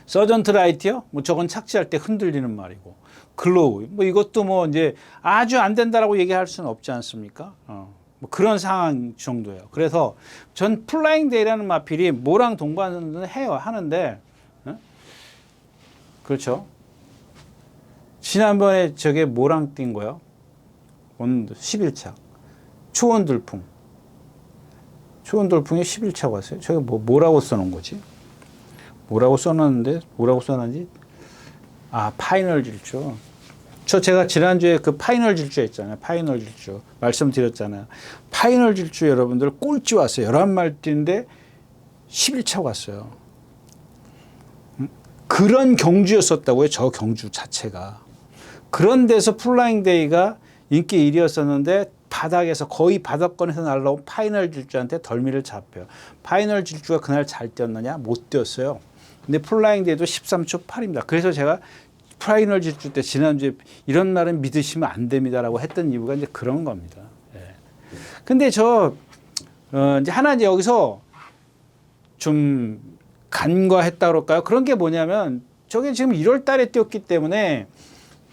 서전트 라이트요? 뭐 저건 착지할 때 흔들리는 말이고 글로우 뭐 이것도 뭐 이제 아주 안 된다라고 얘기할 수는 없지 않습니까? 뭐 그런 상황 정도예요. 그래서 전 플라잉 데이라는 마필이 뭐랑 동반은 해요. 하는데 그렇죠. 지난번에 저게 뭐랑 뛴 거야? 11차. 초원돌풍. 초원돌풍이 11차 왔어요. 저게 뭐라고 써놓은 거지? 뭐라고 써놨는데? 뭐라고 써놨지? 아, 파이널 질주. 제가 지난주에 그 파이널 질주 했잖아요. 파이널 질주. 말씀드렸잖아요. 파이널 질주 여러분들 꼴찌 왔어요. 11말 뛰는데 11차 왔어요. 그런 경주였었다고요. 저 경주 자체가. 그런 데서 플라잉 데이가 인기 1위였었는데 바닥에서 거의 바닥권에서 날라온 파이널 질주한테 덜미를 잡혀요. 파이널 질주가 그날 잘 뛰었느냐? 못 뛰었어요. 근데 플라잉 데이도 13초 8입니다. 그래서 제가 파이널 질주 때 지난주에 이런 말은 믿으시면 안 됩니다라고 했던 이유가 이제 그런 겁니다. 예. 근데 이제 하나 이제 여기서 좀 간과했다 그럴까요? 그런 게 뭐냐면 저게 지금 1월 달에 뛰었기 때문에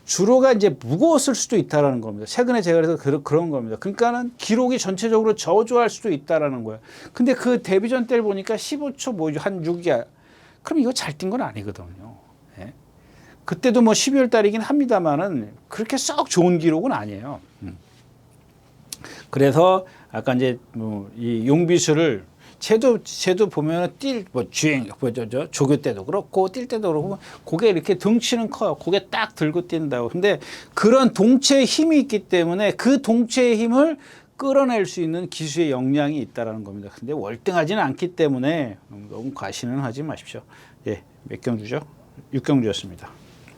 주로가 이제 무거웠을 수도 있다라는 겁니다. 최근에 제가 그래서 그런 겁니다. 그러니까는 기록이 전체적으로 저조할 수도 있다라는 거예요. 근데 그 데뷔전 때를 보니까 15초 뭐한 6이야. 그럼 이거 잘 뛴 건 아니거든요. 예? 그때도 뭐 12월 달이긴 합니다만은 그렇게 썩 좋은 기록은 아니에요. 그래서 아까 이제 이 용비수를 쟤도 보면은 주행, 조교 때도 그렇고 뛸 때도 그렇고 고개 이렇게 덩치는 커요. 고개 딱 들고 뛴다고. 근데 그런 동체의 힘이 있기 때문에 그 동체의 힘을 끌어낼 수 있는 기수의 역량이 있다라는 겁니다. 근데 월등하지는 않기 때문에 너무 과신은 하지 마십시오. 예, 몇 경주죠? 6경주였습니다.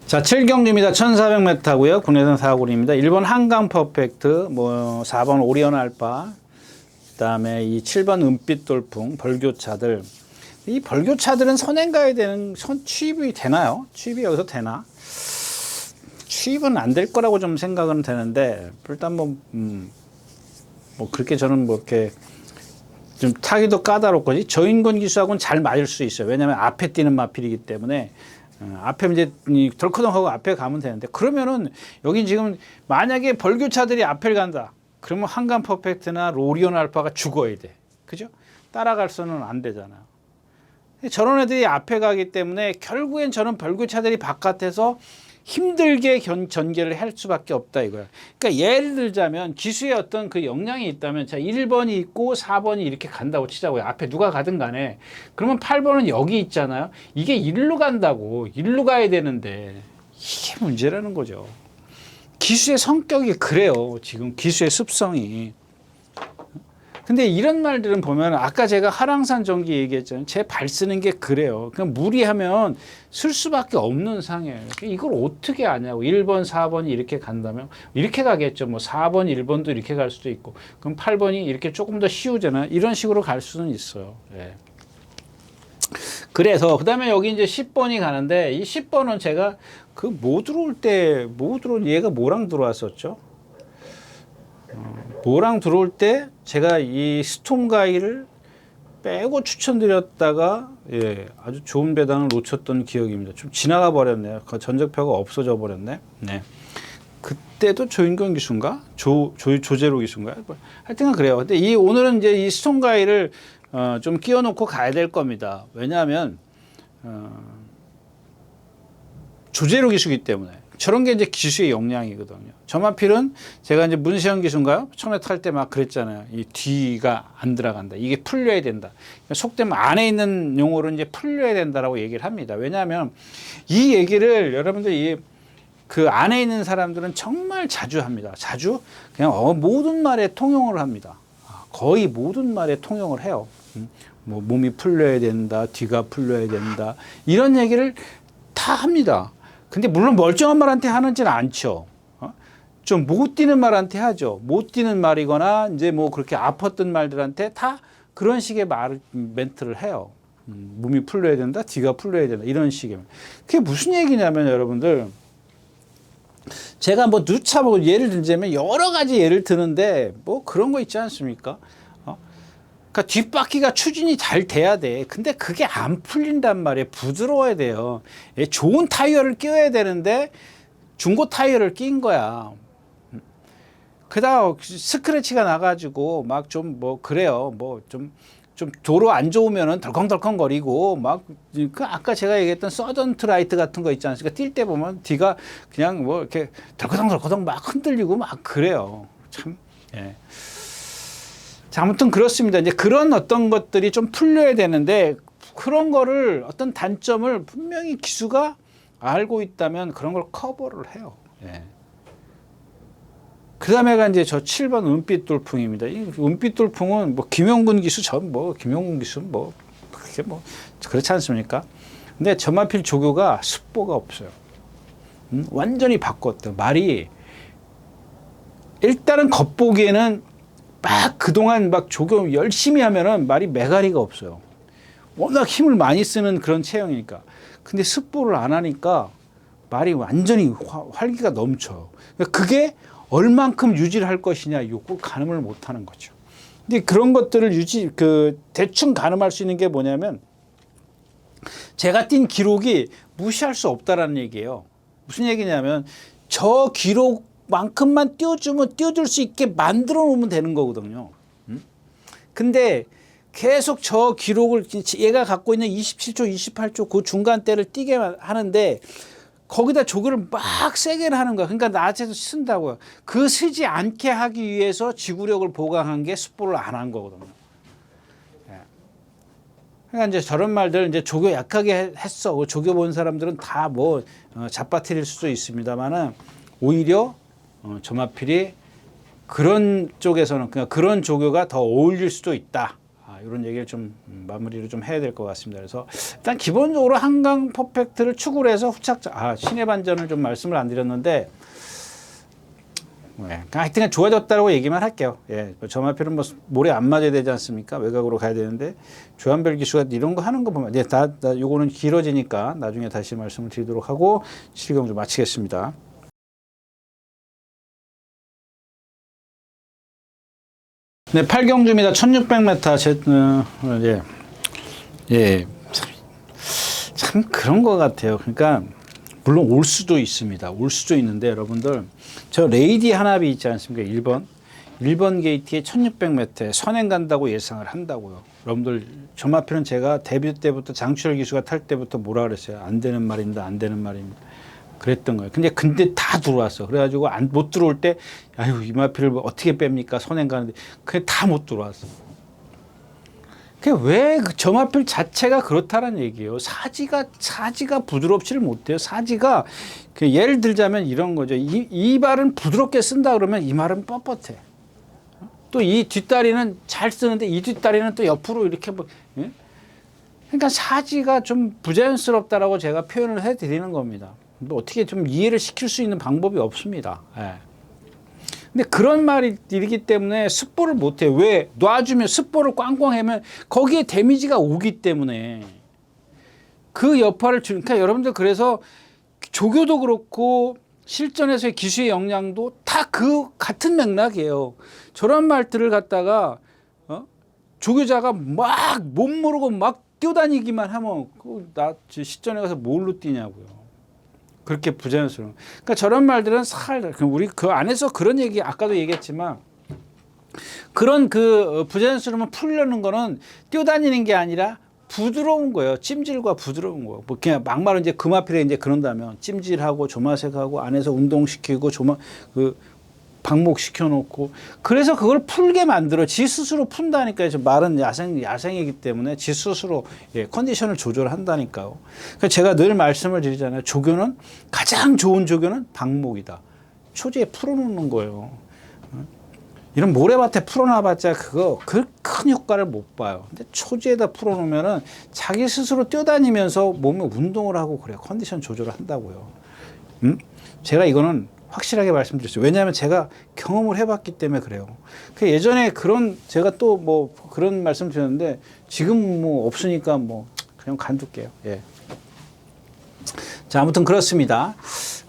자, 7경주입니다. 1400m고요. 국내선 4구리입니다. 1번 한강 퍼펙트, 4번 오리온 알파, 그다음에 이 7번 은빛 돌풍, 벌교차들. 이 벌교차들은 선행 가야 되는 취입이 되나요? 취입이 여기서 되나? 취입은 안 될 거라고 좀 생각은 되는데 일단 뭐 그렇게 저는 이렇게 좀 타기도 까다롭고 저인권 기수하고는 잘 맞을 수 있어요. 왜냐하면 앞에 뛰는 마필이기 때문에 앞에 이제 덜커덩하고 앞에 가면 되는데 그러면은 여기 지금 만약에 벌교차들이 앞에 간다. 그러면 한강 퍼펙트나 오리온 알파가 죽어야 돼. 그죠? 따라갈 수는 안 되잖아요. 저런 애들이 앞에 가기 때문에 결국엔 저는 벌교차들이 바깥에서 힘들게 전개를 할 수밖에 없다 이거야. 그러니까 예를 들자면 기수의 어떤 그 역량이 있다면 자 1번이 있고 4번이 이렇게 간다고 치자고요. 앞에 누가 가든 간에. 그러면 8번은 여기 있잖아요. 이게 일로 간다고. 일로 가야 되는데 이게 문제라는 거죠. 기수의 성격이 그래요. 지금 기수의 습성이. 근데 이런 말들은 보면 아까 제가 하랑산 전기 얘기했잖아요. 제 발 쓰는 게 그래요. 그냥 무리하면 쓸 수밖에 없는 상이에요. 이걸 어떻게 아냐고. 1번, 4번이 이렇게 간다면 이렇게 가겠죠. 4번, 1번도 이렇게 갈 수도 있고 그럼 8번이 이렇게 조금 더 쉬우잖아요. 이런 식으로 갈 수는 있어요. 예. 그래서 그다음에 여기 이제 10번이 가는데 이 10번은 제가 그 들어올 때 얘가 뭐랑 들어왔었죠? 뭐랑 들어올 때 제가 이 스톰가이를 빼고 추천드렸다가 예, 아주 좋은 배당을 놓쳤던 기억입니다. 좀 지나가 버렸네요. 그 전적표가 없어져 버렸네. 네. 그때도 조인권 기수인가? 조제로 기수인가? 하여튼 그래요. 근데 오늘은 이제 이 스톰가이를 좀 끼워 놓고 가야 될 겁니다. 왜냐하면 조제로 기수기 때문에 저런 게 이제 기수의 역량이거든요. 저마필은 제가 이제 문세영 기수인가요? 처음에 탈 때 막 그랬잖아요. 이 뒤가 안 들어간다. 이게 풀려야 된다. 속되면 안에 있는 용어로 이제 풀려야 된다라고 얘기를 합니다. 왜냐하면 이 얘기를 여러분들이 그 안에 있는 사람들은 정말 자주 합니다. 자주 그냥 모든 말에 통용을 합니다. 거의 모든 말에 통용을 해요. 몸이 풀려야 된다. 뒤가 풀려야 된다. 이런 얘기를 다 합니다. 근데 물론 멀쩡한 말한테 하는지는 않죠. 좀 못 뛰는 말한테 하죠. 못 뛰는 말이거나 이제 그렇게 아팠던 말들한테 다 그런 식의 멘트를 해요. 몸이 풀려야 된다, 뒤가 풀려야 된다 이런 식의. 그게 무슨 얘기냐면 여러분들 제가 누차 예를 들자면 여러 가지 예를 드는데 그런 거 있지 않습니까? 그러니까 뒷바퀴가 추진이 잘 돼야 돼. 근데 그게 안 풀린단 말이에요. 부드러워야 돼요. 좋은 타이어를 끼워야 되는데 중고 타이어를 낀 거야. 그다음 스크래치가 나가지고 막 좀 그래요. 좀 도로 안 좋으면은 덜컹덜컹 거리고 그 아까 제가 얘기했던 서던트 라이트 같은 거 있지 않습니까? 뛸 때 보면 뒤가 그냥 이렇게 덜컹덜컹 막 흔들리고 막 그래요. 참. 예. 자, 아무튼 그렇습니다. 이제 그런 어떤 것들이 좀 풀려야 되는데 그런 거를 어떤 단점을 분명히 기수가 알고 있다면 그런 걸 커버를 해요. 예. 그 다음에가 이제 저 7번 은빛 돌풍입니다. 이 은빛 돌풍은 김용근 기수 김용근 기수 그렇게 그렇지 않습니까? 근데 저마필 조교가 습보가 없어요. 완전히 바꿨대요. 말이 일단은 겉보기에는 그동안 조교 열심히 하면은 말이 매가리가 없어요. 워낙 힘을 많이 쓰는 그런 체형이니까. 근데 습보를 안 하니까 말이 완전히 활기가 넘쳐요. 그게 얼만큼 유지를 할 것이냐, 요걸 가늠을 못 하는 거죠. 근데 그런 것들을 대충 가늠할 수 있는 게 뭐냐면 제가 뛴 기록이 무시할 수 없다라는 얘기예요. 무슨 얘기냐면 저 기록만큼만 띄워줄 수 있게 만들어 놓으면 되는 거거든요. 근데 계속 저 기록을 얘가 갖고 있는 27초, 28초 그 중간대를 뛰게 하는데 거기다 조교를 막 세게 하는 거야. 그러니까 낮에도 쓴다고요. 그 쓰지 않게 하기 위해서 지구력을 보강한 게 습보를 안 한 거거든요. 그러니까 이제 저런 말들 이제 조교 약하게 했어. 조교 본 사람들은 다 뭐 잡아뜨릴 수도 있습니다만은 오히려 점화필이 그런 쪽에서는 그냥 그런 조교가 더 어울릴 수도 있다. 이런 얘기를 좀 마무리를 좀 해야 될 것 같습니다. 그래서 일단 기본적으로 한강 퍼펙트를 축으로 해서 후착자, 신의 반전을 좀 말씀을 안 드렸는데, 하여튼 좋아졌다고 얘기만 할게요. 예, 점화필은 뭐 모래 안 맞아야 되지 않습니까? 외곽으로 가야 되는데 조한별 기수가 이런 거 하는 거 보면, 요거는 길어지니까 나중에 다시 말씀을 드리도록 하고 실경 좀 마치겠습니다. 네, 8경주입니다. 1600m. 예. 참 그런 것 같아요. 그러니까, 물론 올 수도 있습니다. 올 수도 있는데, 여러분들, 저 레이디 하나비 있지 않습니까? 1번 게이트에 1600m에 선행 간다고 예상을 한다고요. 여러분들, 점화필은 제가 데뷔 때부터 장추열 기수가 탈 때부터 뭐라 그랬어요? 안 되는 말입니다. 안 되는 말입니다. 그랬던 거예요. 근데 다 들어왔어. 그래가지고 못 들어올 때, 아유, 이마필을 어떻게 뺍니까? 선행 가는데. 그게 다 못 들어왔어. 그게 왜 그 점화필 자체가 그렇다는 얘기예요. 사지가 부드럽지를 못해요. 사지가, 예를 들자면 이런 거죠. 이 발은 부드럽게 쓴다 그러면 이 말은 뻣뻣해. 또 이 뒷다리는 잘 쓰는데 이 뒷다리는 또 옆으로 이렇게 뭐, 예? 그러니까 사지가 좀 부자연스럽다라고 제가 표현을 해드리는 겁니다. 뭐 어떻게 좀 이해를 시킬 수 있는 방법이 없습니다. 예. 근데 그런 말이기 때문에 습보를 못해요. 왜? 놔주면 습보를 꽝꽝 하면 거기에 데미지가 오기 때문에 그 여파를 주니까 여러분들 그래서 조교도 그렇고 실전에서의 기수의 역량도 다 그 같은 맥락이에요. 저런 말들을 갖다가 조교자가 막 못 모르고 막 뛰어다니기만 하면 나 실전에 가서 뭘로 뛰냐고요. 그렇게 부자연스러운. 그러니까 저런 말들은 우리 그 안에서 그런 얘기 아까도 얘기했지만 그런 그 부자연스러움을 풀려는 거는 뛰어다니는 게 아니라 부드러운 거예요. 찜질과 부드러운 거. 뭐 그냥 막말로 이제 금화필에 이제 그런다면 찜질하고 조마색하고 안에서 운동시키고 방목시켜 놓고 그래서 그걸 풀게 만들어 지 스스로 푼다니까요. 말은 야생이기 때문에 지 스스로 컨디션을 조절한다니까요. 그래서 제가 늘 말씀을 드리잖아요. 조교는 가장 좋은 조교는 방목이다. 초지에 풀어놓는 거예요. 이런 모래밭에 풀어놔봤자 그거 그 큰 효과를 못 봐요. 근데 초지에다 풀어놓으면은 자기 스스로 뛰어다니면서 몸에 운동을 하고 그래 컨디션 조절을 한다고요. 제가 이거는 확실하게 말씀드렸어요. 왜냐하면 제가 경험을 해봤기 때문에 그래요. 그 예전에 제가 또 뭐 그런 말씀 드렸는데 지금 뭐 없으니까 뭐 그냥 간둘게요. 예. 자, 아무튼 그렇습니다.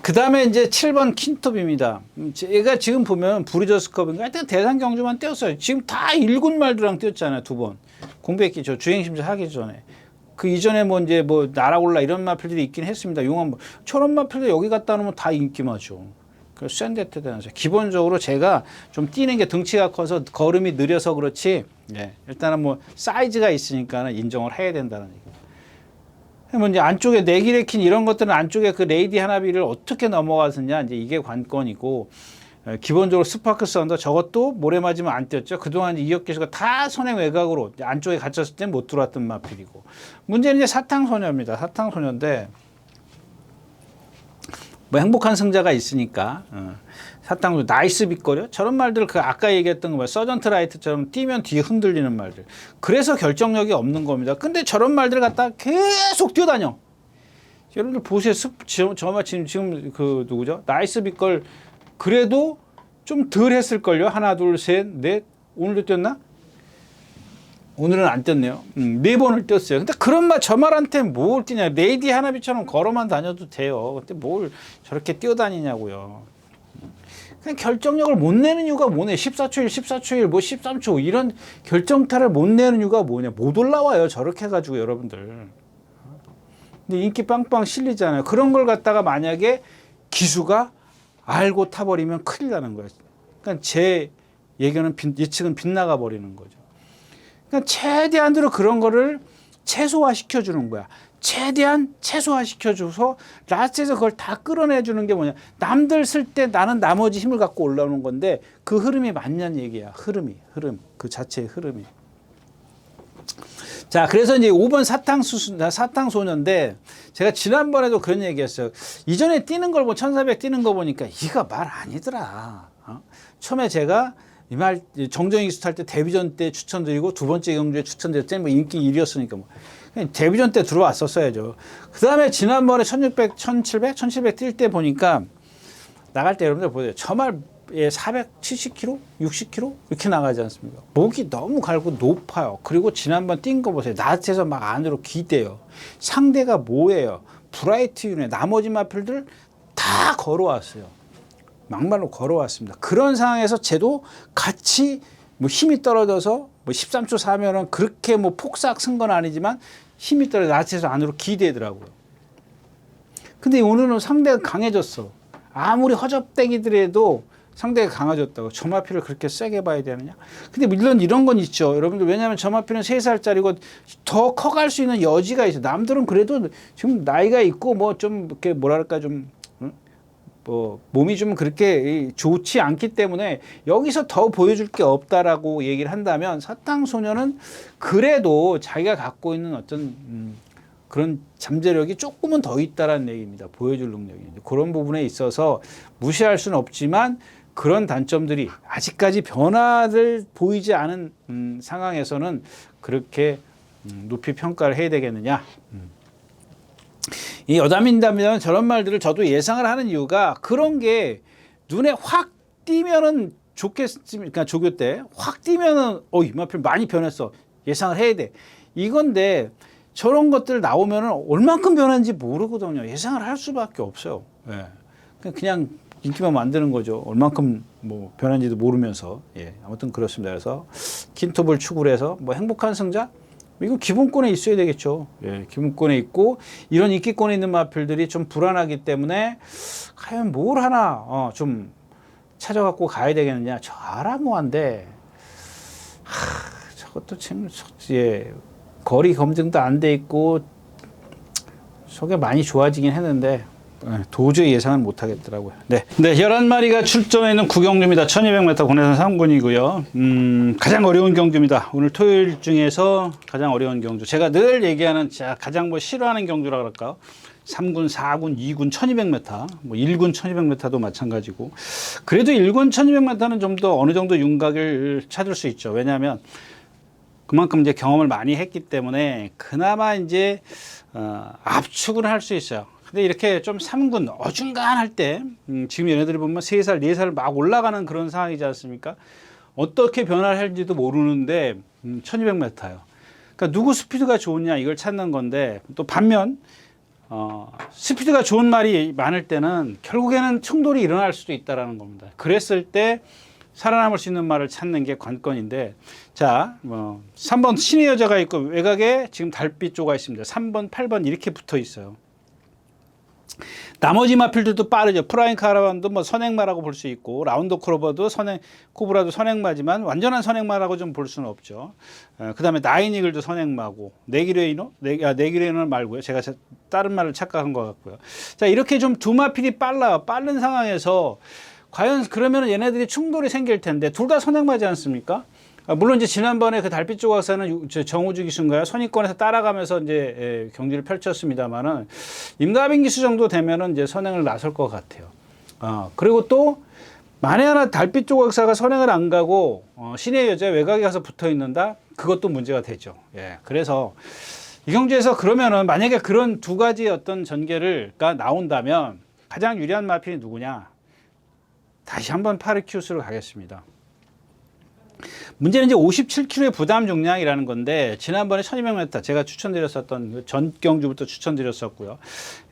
그 다음에 이제 7번 킨톱입니다. 얘가 지금 보면 브리저스컵인가 하여튼 대상 경주만 뛰었어요. 지금 다 일군 말들랑 뛰었잖아요. 2번. 공백기 주행심사 하기 전에. 그 이전에 뭐 이제 뭐 날아올라 이런 마필들이 있긴 했습니다. 용암 저런 마필도 여기 갖다 놓으면 다 인기마죠. 그래서 샌데트 대단하죠. 기본적으로 제가 좀 뛰는 게 등치가 커서 걸음이 느려서 그렇지. 예. 일단은 뭐 사이즈가 있으니까 인정을 해야 된다는 얘기. 뭐 이제 안쪽에 네기레킨 이런 것들은 안쪽에 그 레이디 하나비를 어떻게 넘어갔느냐 이제 이게 관건이고 기본적으로 스파크스 언더 저것도 모래 맞으면 안 뛰었죠. 그동안 이혁 기수가 다 선행 외곽으로 안쪽에 갇혔을 때 못 들어왔던 마필이고 문제는 이제 사탕소녀입니다. 사탕소녀인데 뭐 행복한 승자가 있으니까 사탕소녀 나이스 빗거려 저런 말들 그 아까 얘기했던 거 뭐 서전트 라이트처럼 뛰면 뒤에 흔들리는 말들 그래서 결정력이 없는 겁니다. 근데 저런 말들 갖다 계속 뛰어다녀. 여러분들 보세요. 지금 그 누구죠? 나이스 빗걸 그래도 좀 덜 했을걸요. 하나 둘 셋 넷 오늘도 뛰었나? 오늘은 안 뛰었네요. 4번을 뛰었어요. 근데 그런 저 말한테 뭘 뛰냐. 레이디 하나비처럼 걸어만 다녀도 돼요. 근데 뭘 저렇게 뛰어다니냐고요. 그냥 결정력을 못 내는 이유가 뭐냐. 14초 1, 14초 1, 뭐 13초 이런 결정타를 못 내는 이유가 뭐냐. 못 올라와요. 저렇게 해가지고 여러분들. 근데 인기 빵빵 실리잖아요. 그런 걸 갖다가 만약에 기수가 알고 타버리면 큰일 나는 거예요. 그러니까 제 예측은 빗나가 버리는 거죠. 그러니까 최대한으로 그런 거를 최소화 시켜주는 거야. 최대한 최소화시켜줘서 라스트에서 그걸 다 끌어내주는 게 뭐냐. 남들 쓸 때 나는 나머지 힘을 갖고 올라오는 건데 그 흐름이 맞냐는 얘기야. 흐름. 그 자체의 흐름이. 자, 그래서 이제 5번 사탕소녀인데 제가 지난번에도 그런 얘기 했어요. 이전에 뛰는 걸 1400 뛰는 거 보니까 이거 말 아니더라. 처음에 제가 이 말 정정익 수탈 때 데뷔전 때 추천드리고 두 번째 경주에 추천드렸을 때 뭐 인기 1위였으니까 뭐 데뷔전 때 들어왔었어야죠. 그 다음에 지난번에 1600, 1700, 1700 뛸 때 보니까 나갈 때 여러분들 보세요. 저말 470km, 60km 이렇게 나가지 않습니까? 목이 너무 갈고 높아요. 그리고 지난번 뛴 거 보세요. 나트에서 막 안으로 기대요. 상대가 뭐예요? 브라이트 윤회 나머지 마필들 다 걸어왔어요. 막말로 걸어왔습니다. 그런 상황에서 쟤도 같이 뭐 힘이 떨어져서 뭐 13초 4면은 그렇게 뭐 폭삭 쓴 건 아니지만 힘이 떨어져 나트에서 안으로 기대더라고요. 근데 오늘은 상대가 강해졌어. 아무리 허접대기들에도 상대가 강해졌다고. 점화피를 그렇게 세게 봐야 되느냐? 근데 물론 이런 건 있죠. 여러분들 왜냐하면 점화피는 3살짜리고 더 커갈 수 있는 여지가 있어. 남들은 그래도 지금 나이가 있고 뭐 좀 이렇게 뭐랄까 좀 뭐 몸이 좀 그렇게 좋지 않기 때문에 여기서 더 보여줄 게 없다라고 얘기를 한다면 사탕소녀는 그래도 자기가 갖고 있는 어떤 그런 잠재력이 조금은 더 있다라는 얘기입니다. 보여줄 능력이. 그런 부분에 있어서 무시할 수는 없지만 그런 단점들이 아직까지 변화를 보이지 않은 상황에서는 그렇게 높이 평가를 해야 되겠느냐. 이 여담인다면 저런 말들을 저도 예상을 하는 이유가 그런 게 눈에 확 띄면은 좋겠습니까? 그러니까 조교 때 확 띄면은 이마필 많이 변했어. 예상을 해야 돼. 이건데 저런 것들 나오면은 얼만큼 변한지 모르거든요. 예상을 할 수밖에 없어요. 예. 그냥 인기만 만드는 거죠. 얼만큼 뭐 변한지도 모르면서. 예. 아무튼 그렇습니다. 그래서 킨톱을 추구를 해서 뭐 행복한 승자? 이거 기본권에 있어야 되겠죠. 예. 기본권에 있고 이런 인기권에 있는 마필들이 좀 불안하기 때문에 과연 뭘 하나 좀 찾아갖고 가야 되겠느냐. 저 아라모아인데 저것도 참 거리 검증도 안 돼 있고 저게 많이 좋아지긴 했는데 도저히 예상은 못 하겠더라고요. 네. 11마리가 출전해 있는 구경주입니다. 1200m 국내선 3군이고요. 가장 어려운 경주입니다. 오늘 토요일 중에서 가장 어려운 경주. 제가 늘 얘기하는 가장 뭐 싫어하는 경주라 그럴까요? 3군, 4군, 2군 1200m, 뭐 1군 1200m도 마찬가지고. 그래도 1군 1200m는 좀 더 어느 정도 윤곽을 찾을 수 있죠. 왜냐하면 그만큼 이제 경험을 많이 했기 때문에 그나마 이제 압축을 할 수 있어요. 근데 이렇게 좀 3군 어중간할 때 지금 얘네들이 보면 3살, 4살 막 올라가는 그런 상황이지 않습니까? 어떻게 변화를 할지도 모르는데 1200m예요. 그러니까 누구 스피드가 좋으냐 이걸 찾는 건데 또 반면 스피드가 좋은 말이 많을 때는 결국에는 충돌이 일어날 수도 있다는 겁니다. 그랬을 때 살아남을 수 있는 말을 찾는 게 관건인데 자, 3번 신의 여자가 있고 외곽에 지금 달빛 조가 있습니다. 3번, 8번 이렇게 붙어 있어요. 나머지 마필들도 빠르죠. 프라잉 카라반도 뭐 선행마라고 볼 수 있고 라운드 크로버도 코브라도 선행마지만 완전한 선행마라고 좀 볼 수는 없죠. 그 다음에 나인이글도 선행마고 네기레이너 말고요. 제가 다른 말을 착각한 것 같고요. 자, 이렇게 좀 두 마필이 빠른 상황에서 과연 그러면 얘네들이 충돌이 생길 텐데 둘 다 선행마지 않습니까? 물론 이제 지난번에 그 달빛 조각사는 정우주 기수인가요? 선입권에서 따라가면서 이제 경기를 펼쳤습니다만은 임가빈 기수 정도 되면은 이제 선행을 나설 것 같아요. 그리고 또 만에 하나 달빛 조각사가 선행을 안 가고 신의 여자 외곽에 가서 붙어 있는다? 그것도 문제가 되죠. 예. 그래서 이 경주에서 그러면은 만약에 그런 두 가지 어떤 전개가 나온다면 가장 유리한 마필이 누구냐? 다시 한번 파르키우스로 가겠습니다. 문제는 이제 57kg의 부담 중량이라는 건데 지난번에 1200m 제가 추천드렸었던 전 경주부터 추천드렸었고요.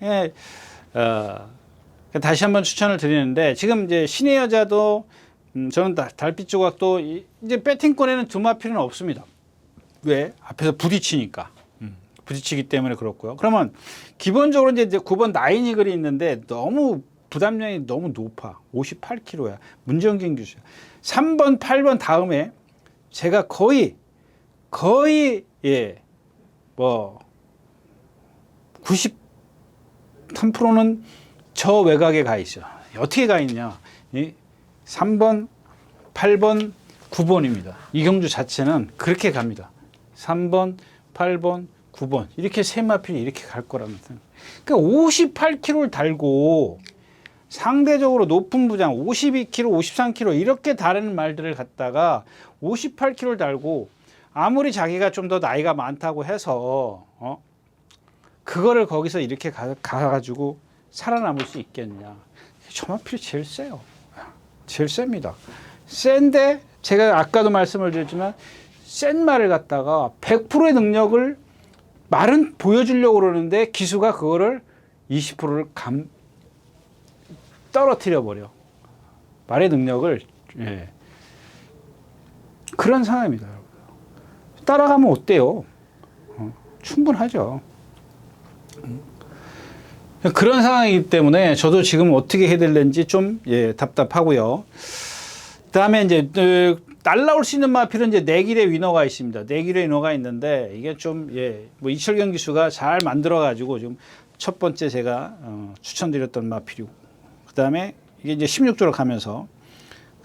예, 다시 한번 추천을 드리는데 지금 이제 신의 여자도 저는 달빛 조각도 이제 배팅권에는 두 마필은 없습니다. 왜? 앞에서 부딪히니까. 부딪히기 때문에 그렇고요. 그러면 기본적으로 이제 9번 나인이글이 있는데 너무 부담량이 너무 높아. 58kg야. 문정경 교수야. 3번, 8번 다음에 제가 거의 93%는 저 외곽에 가 있어요. 어떻게 가 있냐? 3번, 8번, 9번입니다. 이 경주 자체는 그렇게 갑니다. 3번, 8번, 9번 이렇게 세 마필이 이렇게 갈 거랍니다. 그러니까 58km를 달고 상대적으로 높은 부장 52km, 53km 이렇게 다른 말들을 갖다가 58km를 달고 아무리 자기가 좀 더 나이가 많다고 해서 그거를 거기서 이렇게 가가지고 살아남을 수 있겠냐? 저 마필이 제일 세요. 제일 셉니다. 센데 제가 아까도 말씀을 드렸지만 센 말을 갖다가 100%의 능력을 말은 보여주려고 그러는데 기수가 그거를 20%를 떨어뜨려 버려. 말의 능력을 그런 상황입니다. 여러분. 따라가면 어때요? 충분하죠. 그런 상황이기 때문에 저도 지금 어떻게 해야 될는지 좀 답답하고요. 그다음에 이제 날라올 수 있는 마필은 이제 내길의 위너가 있습니다. 내길의 위너가 있는데 이게 좀 뭐 이철경 기수가 잘 만들어 가지고 지금 첫 번째 제가 추천드렸던 마필이고 그다음에 이게 이제 16조로 가면서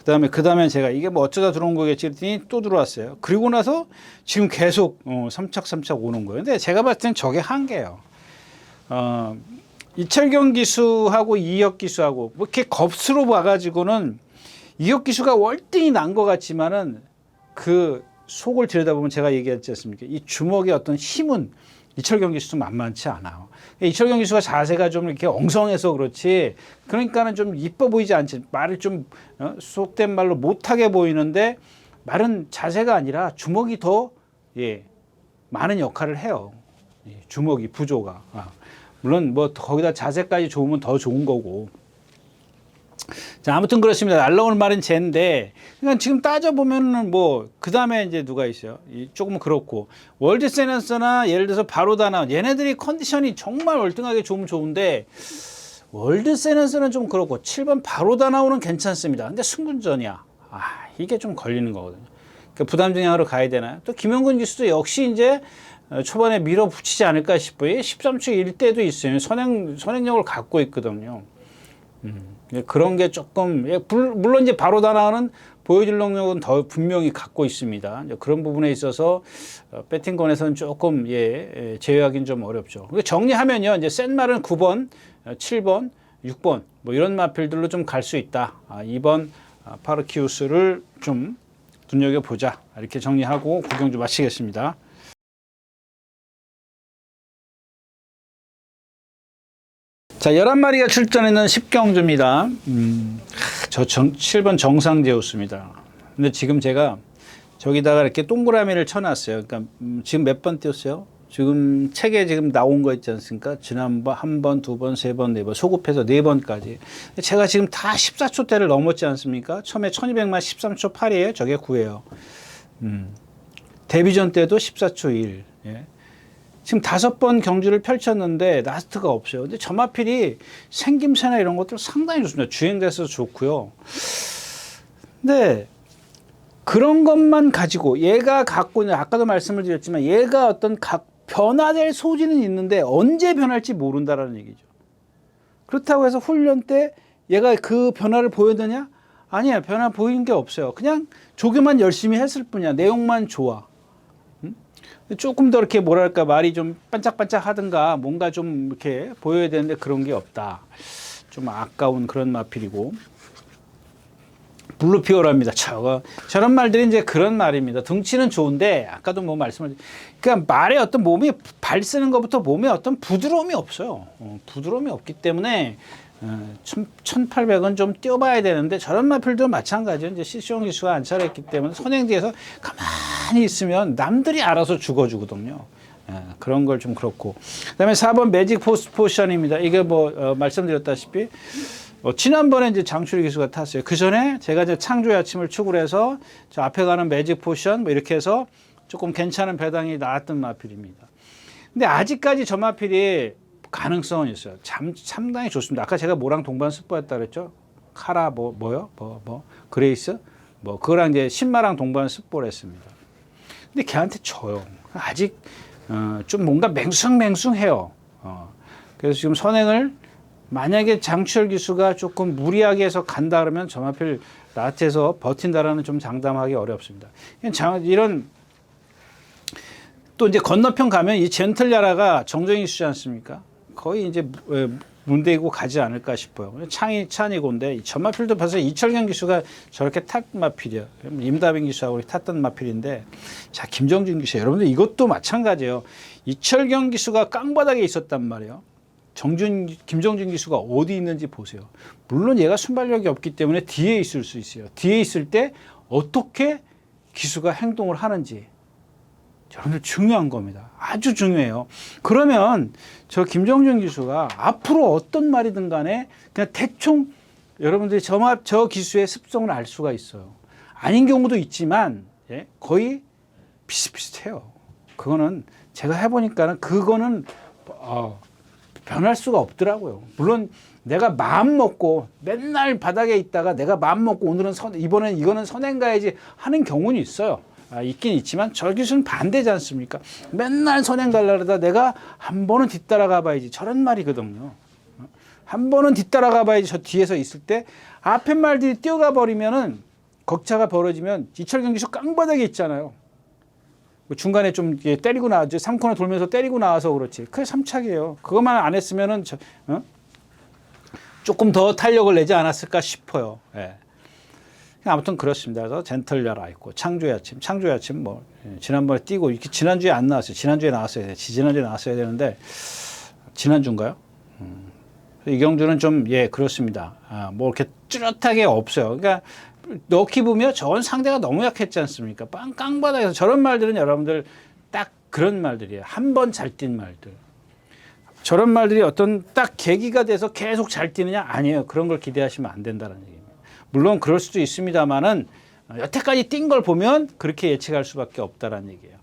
그다음에 제가 이게 뭐 어쩌다 들어온 거겠지 그랬더니 또 들어왔어요. 그리고 나서 지금 계속 3착 오는 거예요. 근데 제가 봤을 땐 저게 한계예요. 이철경 기수하고 이혁 기수하고 뭐 이렇게 겉으로 봐가지고는 이혁 기수가 월등히 난 것 같지만은 그 속을 들여다보면 제가 얘기했지 않습니까? 이 주먹의 어떤 힘은 이철경 기수도 만만치 않아요. 이철경 기수가 자세가 좀 이렇게 엉성해서 그렇지, 그러니까는 좀 이뻐 보이지 않지. 말을 좀 속된 말로 못하게 보이는데 말은 자세가 아니라 주먹이 더 많은 역할을 해요. 주먹이 부조가. 물론 뭐 거기다 자세까지 좋으면 더 좋은 거고. 자, 아무튼 그렇습니다. 날라오는 말은 쟤인데, 그러니까 지금 따져보면은 뭐, 그 다음에 이제 누가 있어요? 조금 그렇고, 월드 세너스나 예를 들어서 바로다나, 얘네들이 컨디션이 정말 월등하게 좋으면 좋은데, 월드 세너스는 좀 그렇고, 7번 바로다나오는 괜찮습니다. 근데 승분전이야. 이게 좀 걸리는 거거든요. 그러니까 부담중량으로 가야 되나요? 또 김영근 기수도 역시 이제 초반에 밀어붙이지 않을까 싶어요. 13초 1대도 있어요. 선행력을 갖고 있거든요. 그런 게 조금, 물론 이제 바로다나는 보여줄 능력은 더 분명히 갖고 있습니다. 그런 부분에 있어서 배팅권에서는 조금 제외하기는 좀 어렵죠. 정리하면요, 이제 센 말은 9번, 7번, 6번 뭐 이런 마필들로 좀 갈 수 있다. 2번 파르키우스를 좀 눈여겨 보자. 이렇게 정리하고 구경 좀 마치겠습니다. 자, 11마리가 출전했는 10경주입니다. 저 7번 정상제우스입니다. 근데 지금 제가 저기다가 이렇게 동그라미를 쳐놨어요. 그러니까 지금 몇 번 뛰었어요? 지금 책에 지금 나온 거 있지 않습니까? 지난번 한 번, 두 번, 세 번, 네 번, 소급해서 4번까지. 제가 지금 다 14초대를 넘었지 않습니까? 처음에 1200만 13초 8이에요. 저게 9예요. 데뷔전 때도 14초 1. 지금 5번 경주를 펼쳤는데 라스트가 없어요. 근데 저 마필이 생김새나 이런 것들 상당히 좋습니다. 주행돼서 좋고요. 근데 그런 것만 가지고 얘가 갖고 있는, 아까도 말씀을 드렸지만 얘가 어떤 변화될 소지는 있는데 언제 변할지 모른다라는 얘기죠. 그렇다고 해서 훈련 때 얘가 그 변화를 보여드냐? 아니야, 변화 보이는 게 없어요. 그냥 조교만 열심히 했을 뿐이야. 내용만 좋아. 조금 더 이렇게 뭐랄까 말이 좀 반짝반짝 하든가 뭔가 좀 이렇게 보여야 되는데 그런 게 없다. 좀 아까운 그런 마필이고. 블루피오라입니다. 저런 말들이 이제 그런 말입니다. 등치는 좋은데 아까도 뭐 말씀을, 그러니까 말에 어떤 몸이 발 쓰는 것부터 몸에 어떤 부드러움이 없어요. 부드러움이 없기 때문에 1800은 좀 뛰어봐야 되는데 저런 마필도 마찬가지예요. 이제 시시용 기수가 안차렸기 때문에 선행 뒤에서 가만히 있으면 남들이 알아서 죽어주거든요. 그런 걸 좀 그렇고. 그다음에 4번 매직 포션입니다. 이게 뭐 말씀드렸다시피 지난번에 이제 장출희 기수가 탔어요. 그 전에 제가 이제 창조의 아침을 축으로 해서 저 앞에 가는 매직 포션 뭐 이렇게 해서 조금 괜찮은 배당이 나왔던 마필입니다. 근데 아직까지 저 마필이 가능성은 있어요. 상당히 좋습니다. 아까 제가 뭐랑 동반 스포했다 그랬죠? 카라 뭐요? 그레이스? 그거랑 이제 신마랑 동반 스포를 했습니다. 근데 걔한테 져요. 아직 좀 뭔가 맹숭맹숭해요. 그래서 지금 선행을 만약에 장추열 기수가 조금 무리하게 해서 간다 그러면 점하필 라트에서 버틴다라는 좀 장담하기 어렵습니다. 이런 또 이제 건너편 가면 이 젠틀야라가 정정이 수지 않습니까? 거의 이제 문대고 가지 않을까 싶어요. 찬이고인데 점마필도 벌써 이철경 기수가 저렇게 탔 마필이야. 임다빈 기수하고 탔던 마필인데, 자 김정준 기수 여러분들 이것도 마찬가지예요. 이철경 기수가 깡바닥에 있었단 말이에요. 김정준 기수가 어디 있는지 보세요. 물론 얘가 순발력이 없기 때문에 뒤에 있을 수 있어요. 뒤에 있을 때 어떻게 기수가 행동을 하는지 여러분들 중요한 겁니다. 아주 중요해요. 그러면 저 김정준 기수가 앞으로 어떤 말이든 간에 그냥 대충 여러분들이 저 기수의 습성을 알 수가 있어요. 아닌 경우도 있지만 거의 비슷비슷해요. 그거는 제가 해보니까는 그거는 변할 수가 없더라고요. 물론 내가 마음 먹고 맨날 바닥에 있다가 내가 마음 먹고 오늘은 이번엔 이거는 선행 가야지 하는 경우는 있어요. 있긴 있지만 저 기수는 반대지 않습니까? 맨날 선행 가려다 내가 한 번은 뒤따라가 봐야지 저런 말이거든요. 한 번은 뒤따라가 봐야지 저 뒤에서 있을 때 앞에 말들이 뛰어가 버리면은 격차가 벌어지면 이철경 기수 깡바닥에 있잖아요. 중간에 좀 때리고 나왔죠. 3코너 돌면서 때리고 나와서 그렇지. 그게 3착이에요. 그것만 안 했으면은 조금 더 탄력을 내지 않았을까 싶어요. 예. 아무튼 그렇습니다. 그래서 젠틀야라 있고 창조의 아침 뭐 지난번에 뛰고 이렇게 지난주에 안 나왔어요. 지난주에 나왔어야 돼. 지난주에 나왔어야 되는데 지난주인가요? 이경주는 좀 그렇습니다. 뭐 이렇게 뚜렷하게 없어요. 그러니까 넣기 보면 저건 상대가 너무 약했지 않습니까? 깡바닥에서 저런 말들은 여러분들 딱 그런 말들이에요. 한 번 잘 뛴 말들. 저런 말들이 어떤 딱 계기가 돼서 계속 잘 뛰느냐? 아니에요. 그런 걸 기대하시면 안 된다는 얘기입니다. 물론 그럴 수도 있습니다만은 여태까지 뛴 걸 보면 그렇게 예측할 수밖에 없다는 얘기예요.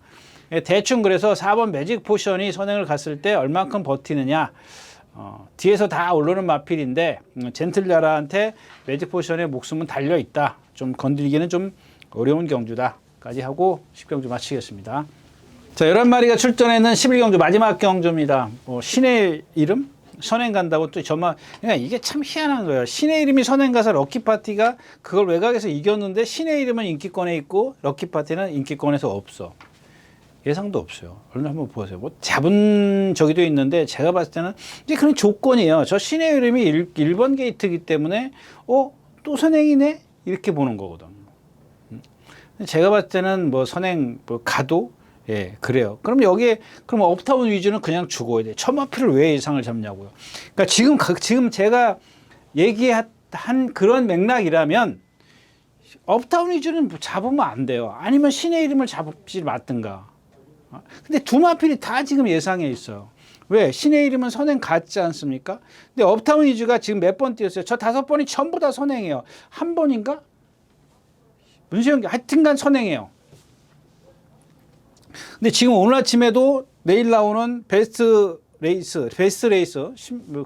대충 그래서 4번 매직 포션이 선행을 갔을 때 얼만큼 버티느냐. 뒤에서 다 올라오는 마필인데 젠틀야라한테 매직 포션의 목숨은 달려 있다. 좀 건드리기는 좀 어려운 경주다까지 하고 10경주 마치겠습니다. 자, 11마리가 출전했는 11경주 마지막 경주입니다. 신의 이름? 선행 간다고 또 그러니까 이게 참 희한한 거예요. 신의 이름이 선행 가서 럭키파티가 그걸 외곽에서 이겼는데 신의 이름은 인기권에 있고 럭키파티는 인기권에서 없어. 예상도 없어요. 얼른 한번 보세요. 뭐 잡은 저기도 있는데 제가 봤을 때는 이제 그런 조건이에요. 저 신의 이름이 1번 게이트이기 때문에 또 선행이네? 이렇게 보는 거거든요. 제가 봤을 때는 뭐 선행 가도 그래요. 그럼 여기에 그럼 업타운 위주는 그냥 죽어야 돼. 처마필을 왜 예상을 잡냐고요. 그러니까 지금 제가 얘기한 그런 맥락이라면 업타운 위주는 잡으면 안 돼요. 아니면 신의 이름을 잡지 맞든가. 근데 두 마필이 다 지금 예상해 있어요. 왜? 신의 이름은 선행 같지 않습니까? 근데 업타운 위주가 지금 몇 번 뛰었어요? 저 5번이 전부 다 선행이에요. 한 번인가? 문세영 하여튼간 선행이에요. 근데 지금 오늘 아침에도 내일 나오는 베스트 레이스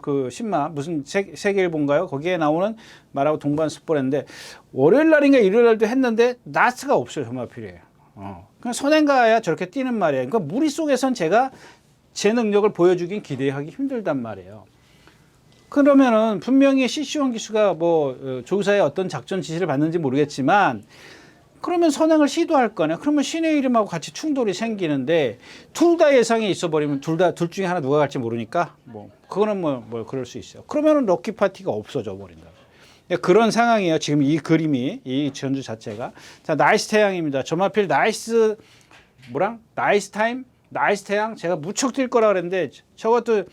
그 신마 무슨 세계일보인가요? 거기에 나오는 말하고 동반 스포츠인데 월요일 날인가 일요일 날도 했는데 나스가 없어요. 정말 필요해요. 그냥 선행가야 저렇게 뛰는 말이에요. 그러니까 무리 속에선 제가 제 능력을 보여주긴 기대하기 힘들단 말이에요. 그러면은 분명히 CC1 기수가 뭐 조사에 어떤 작전 지시를 받는지 모르겠지만 그러면 선행을 시도할 거네. 그러면 신의 이름하고 같이 충돌이 생기는데 둘 다 예상이 있어 버리면 둘 중에 하나 누가 갈지 모르니까 뭐 그거는 뭐 그럴 수 있어요. 그러면은 럭키 파티가 없어져 버린다. 그런 상황이에요. 지금 이 그림이 이 전주 자체가. 자, 나이스 태양입니다. 점하필 나이스 타임, 나이스 태양. 제가 무척 뛸 거라 그랬는데 저것도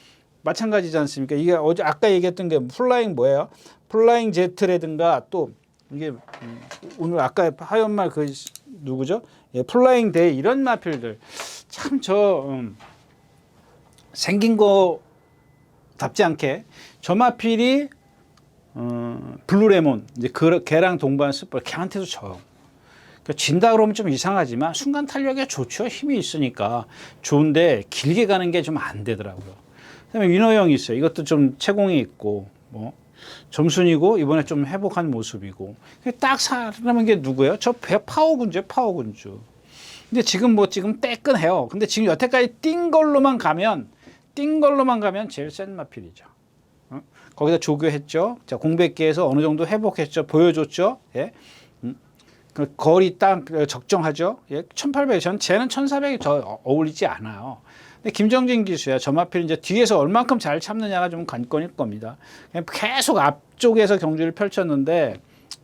마찬가지지 않습니까? 이게 어제 아까 얘기했던 게 플라잉 뭐예요? 플라잉 제트라든가 또 이게 오늘 아까 하얀말 그 누구죠? 플라잉 데이 이런 마필들 참 생긴 거답지 않게 저 마필이 블루레몬 이제 걔랑 동반 스포 걔한테도 져요. 그러니까 진다 그러면 좀 이상하지만 순간 탄력에 좋죠. 힘이 있으니까 좋은데 길게 가는 게 좀 안 되더라고요. 그다음에 위너형이 있어요. 이것도 좀 채공이 있고 뭐 점순이고 이번에 좀 회복한 모습이고 딱 살아남은 게 누구예요? 저 파워군주. 근데 지금 떼끈해요. 근데 지금 여태까지 뛴 걸로만 가면 뛴 걸로만 가면 제일 센 마필이죠. 거기다 조교했죠. 자, 공백기에서 어느 정도 회복했죠. 보여줬죠. 예. 그 거리 딱 적정하죠. 예. 1800, 쟤는 1400이 더 어울리지 않아요. 근데 김정진 기수야. 저 마필 이제 뒤에서 얼만큼 잘 참느냐가 좀 관건일 겁니다. 그냥 계속 앞쪽에서 경주를 펼쳤는데,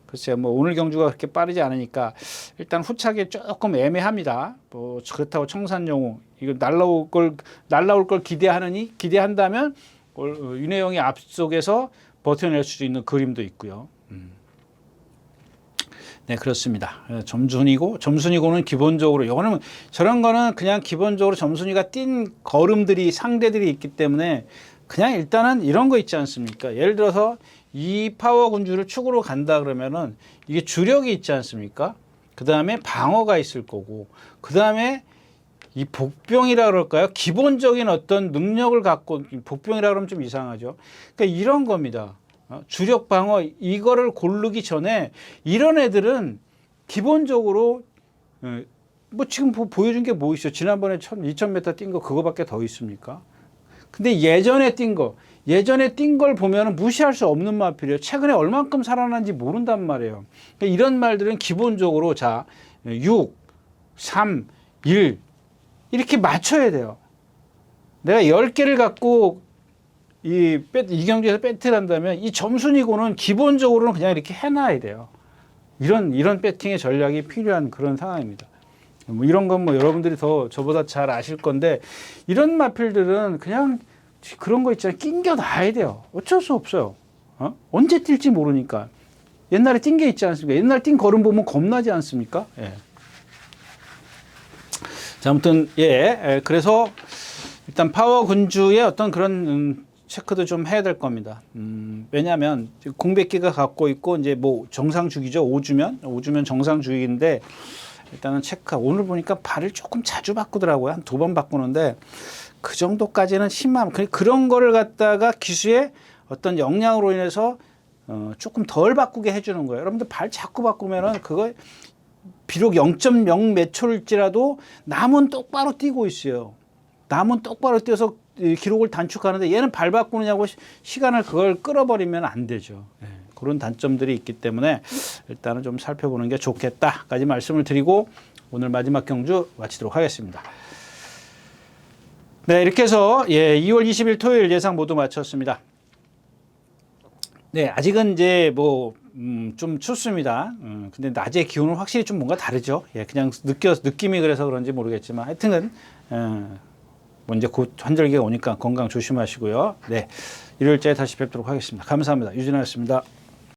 글쎄요, 뭐 오늘 경주가 그렇게 빠르지 않으니까 일단 후차기 조금 애매합니다. 뭐 그렇다고 청산용우 이거 날라올 걸 기대한다면 윤혜영이 앞속에서 버텨낼 수 있는 그림도 있고요. 네, 그렇습니다. 점순이고는 기본적으로 이거는 저런 거는 그냥 기본적으로 점순이가 뛴 걸음들이 상대들이 있기 때문에 그냥 일단은 이런 거 있지 않습니까? 예를 들어서 이 파워 군주를 축으로 간다 그러면은 이게 주력이 있지 않습니까? 그 다음에 방어가 있을 거고, 그 다음에 이 복병이라 그럴까요? 기본적인 어떤 능력을 갖고, 복병이라 그러면 좀 이상하죠. 그러니까 이런 겁니다. 주력 방어 이거를 고르기 전에 이런 애들은 기본적으로 뭐 지금 보여준 게 뭐 있어요? 지난번에 2000m 뛴 거 그거밖에 더 있습니까? 근데 예전에 뛴 걸 보면은 무시할 수 없는 마필이에요. 최근에 얼만큼 살아난지 모른단 말이에요. 그러니까 이런 말들은 기본적으로 자 6, 3, 1 이렇게 맞춰야 돼요. 내가 10개를 갖고 이 경기에서 배팅을 한다면 이 점순이고는 기본적으로는 그냥 이렇게 해놔야 돼요. 이런 배팅의 전략이 필요한 그런 상황입니다. 뭐 이런 건 뭐 여러분들이 더 저보다 잘 아실 건데, 이런 마필들은 그냥 그런 거 있잖아요. 낑겨 놔야 돼요. 어쩔 수 없어요. 언제 뛸지 모르니까. 옛날에 뛴 게 있지 않습니까? 옛날 뛴 걸음 보면 겁나지 않습니까? 예. 자, 아무튼 그래서 일단 파워 군주의 어떤 그런 체크도 좀 해야 될 겁니다. 왜냐하면 공백기가 갖고 있고 이제 뭐 정상 주기죠. 5주면 정상 주기인데, 일단은 체크. 오늘 보니까 발을 조금 자주 바꾸더라고요. 한 2번 바꾸는데 그 정도까지는 심함. 그런 거를 갖다가 기수의 어떤 역량으로 인해서 조금 덜 바꾸게 해주는 거예요. 여러분들 발 자꾸 바꾸면은 그거 비록 0.0 몇 초일지라도 남은 똑바로 뛰고 있어요. 남은 똑바로 뛰어서 기록을 단축하는데 얘는 발 바꾸느냐고 시간을 그걸 끌어버리면 안 되죠. 네, 그런 단점들이 있기 때문에 일단은 좀 살펴보는 게 좋겠다까지 말씀을 드리고 오늘 마지막 경주 마치도록 하겠습니다. 네, 이렇게 해서 2월 20일 토요일 예상 모두 마쳤습니다. 네, 아직은 이제 뭐 좀 춥습니다. 근데 낮에 기온은 확실히 좀 뭔가 다르죠. 그냥 느낌이 그래서 그런지 모르겠지만 하여튼은 뭐 이제 곧 환절기가 오니까 건강 조심하시고요. 네, 일요일째 다시 뵙도록 하겠습니다. 감사합니다. 유진아였습니다.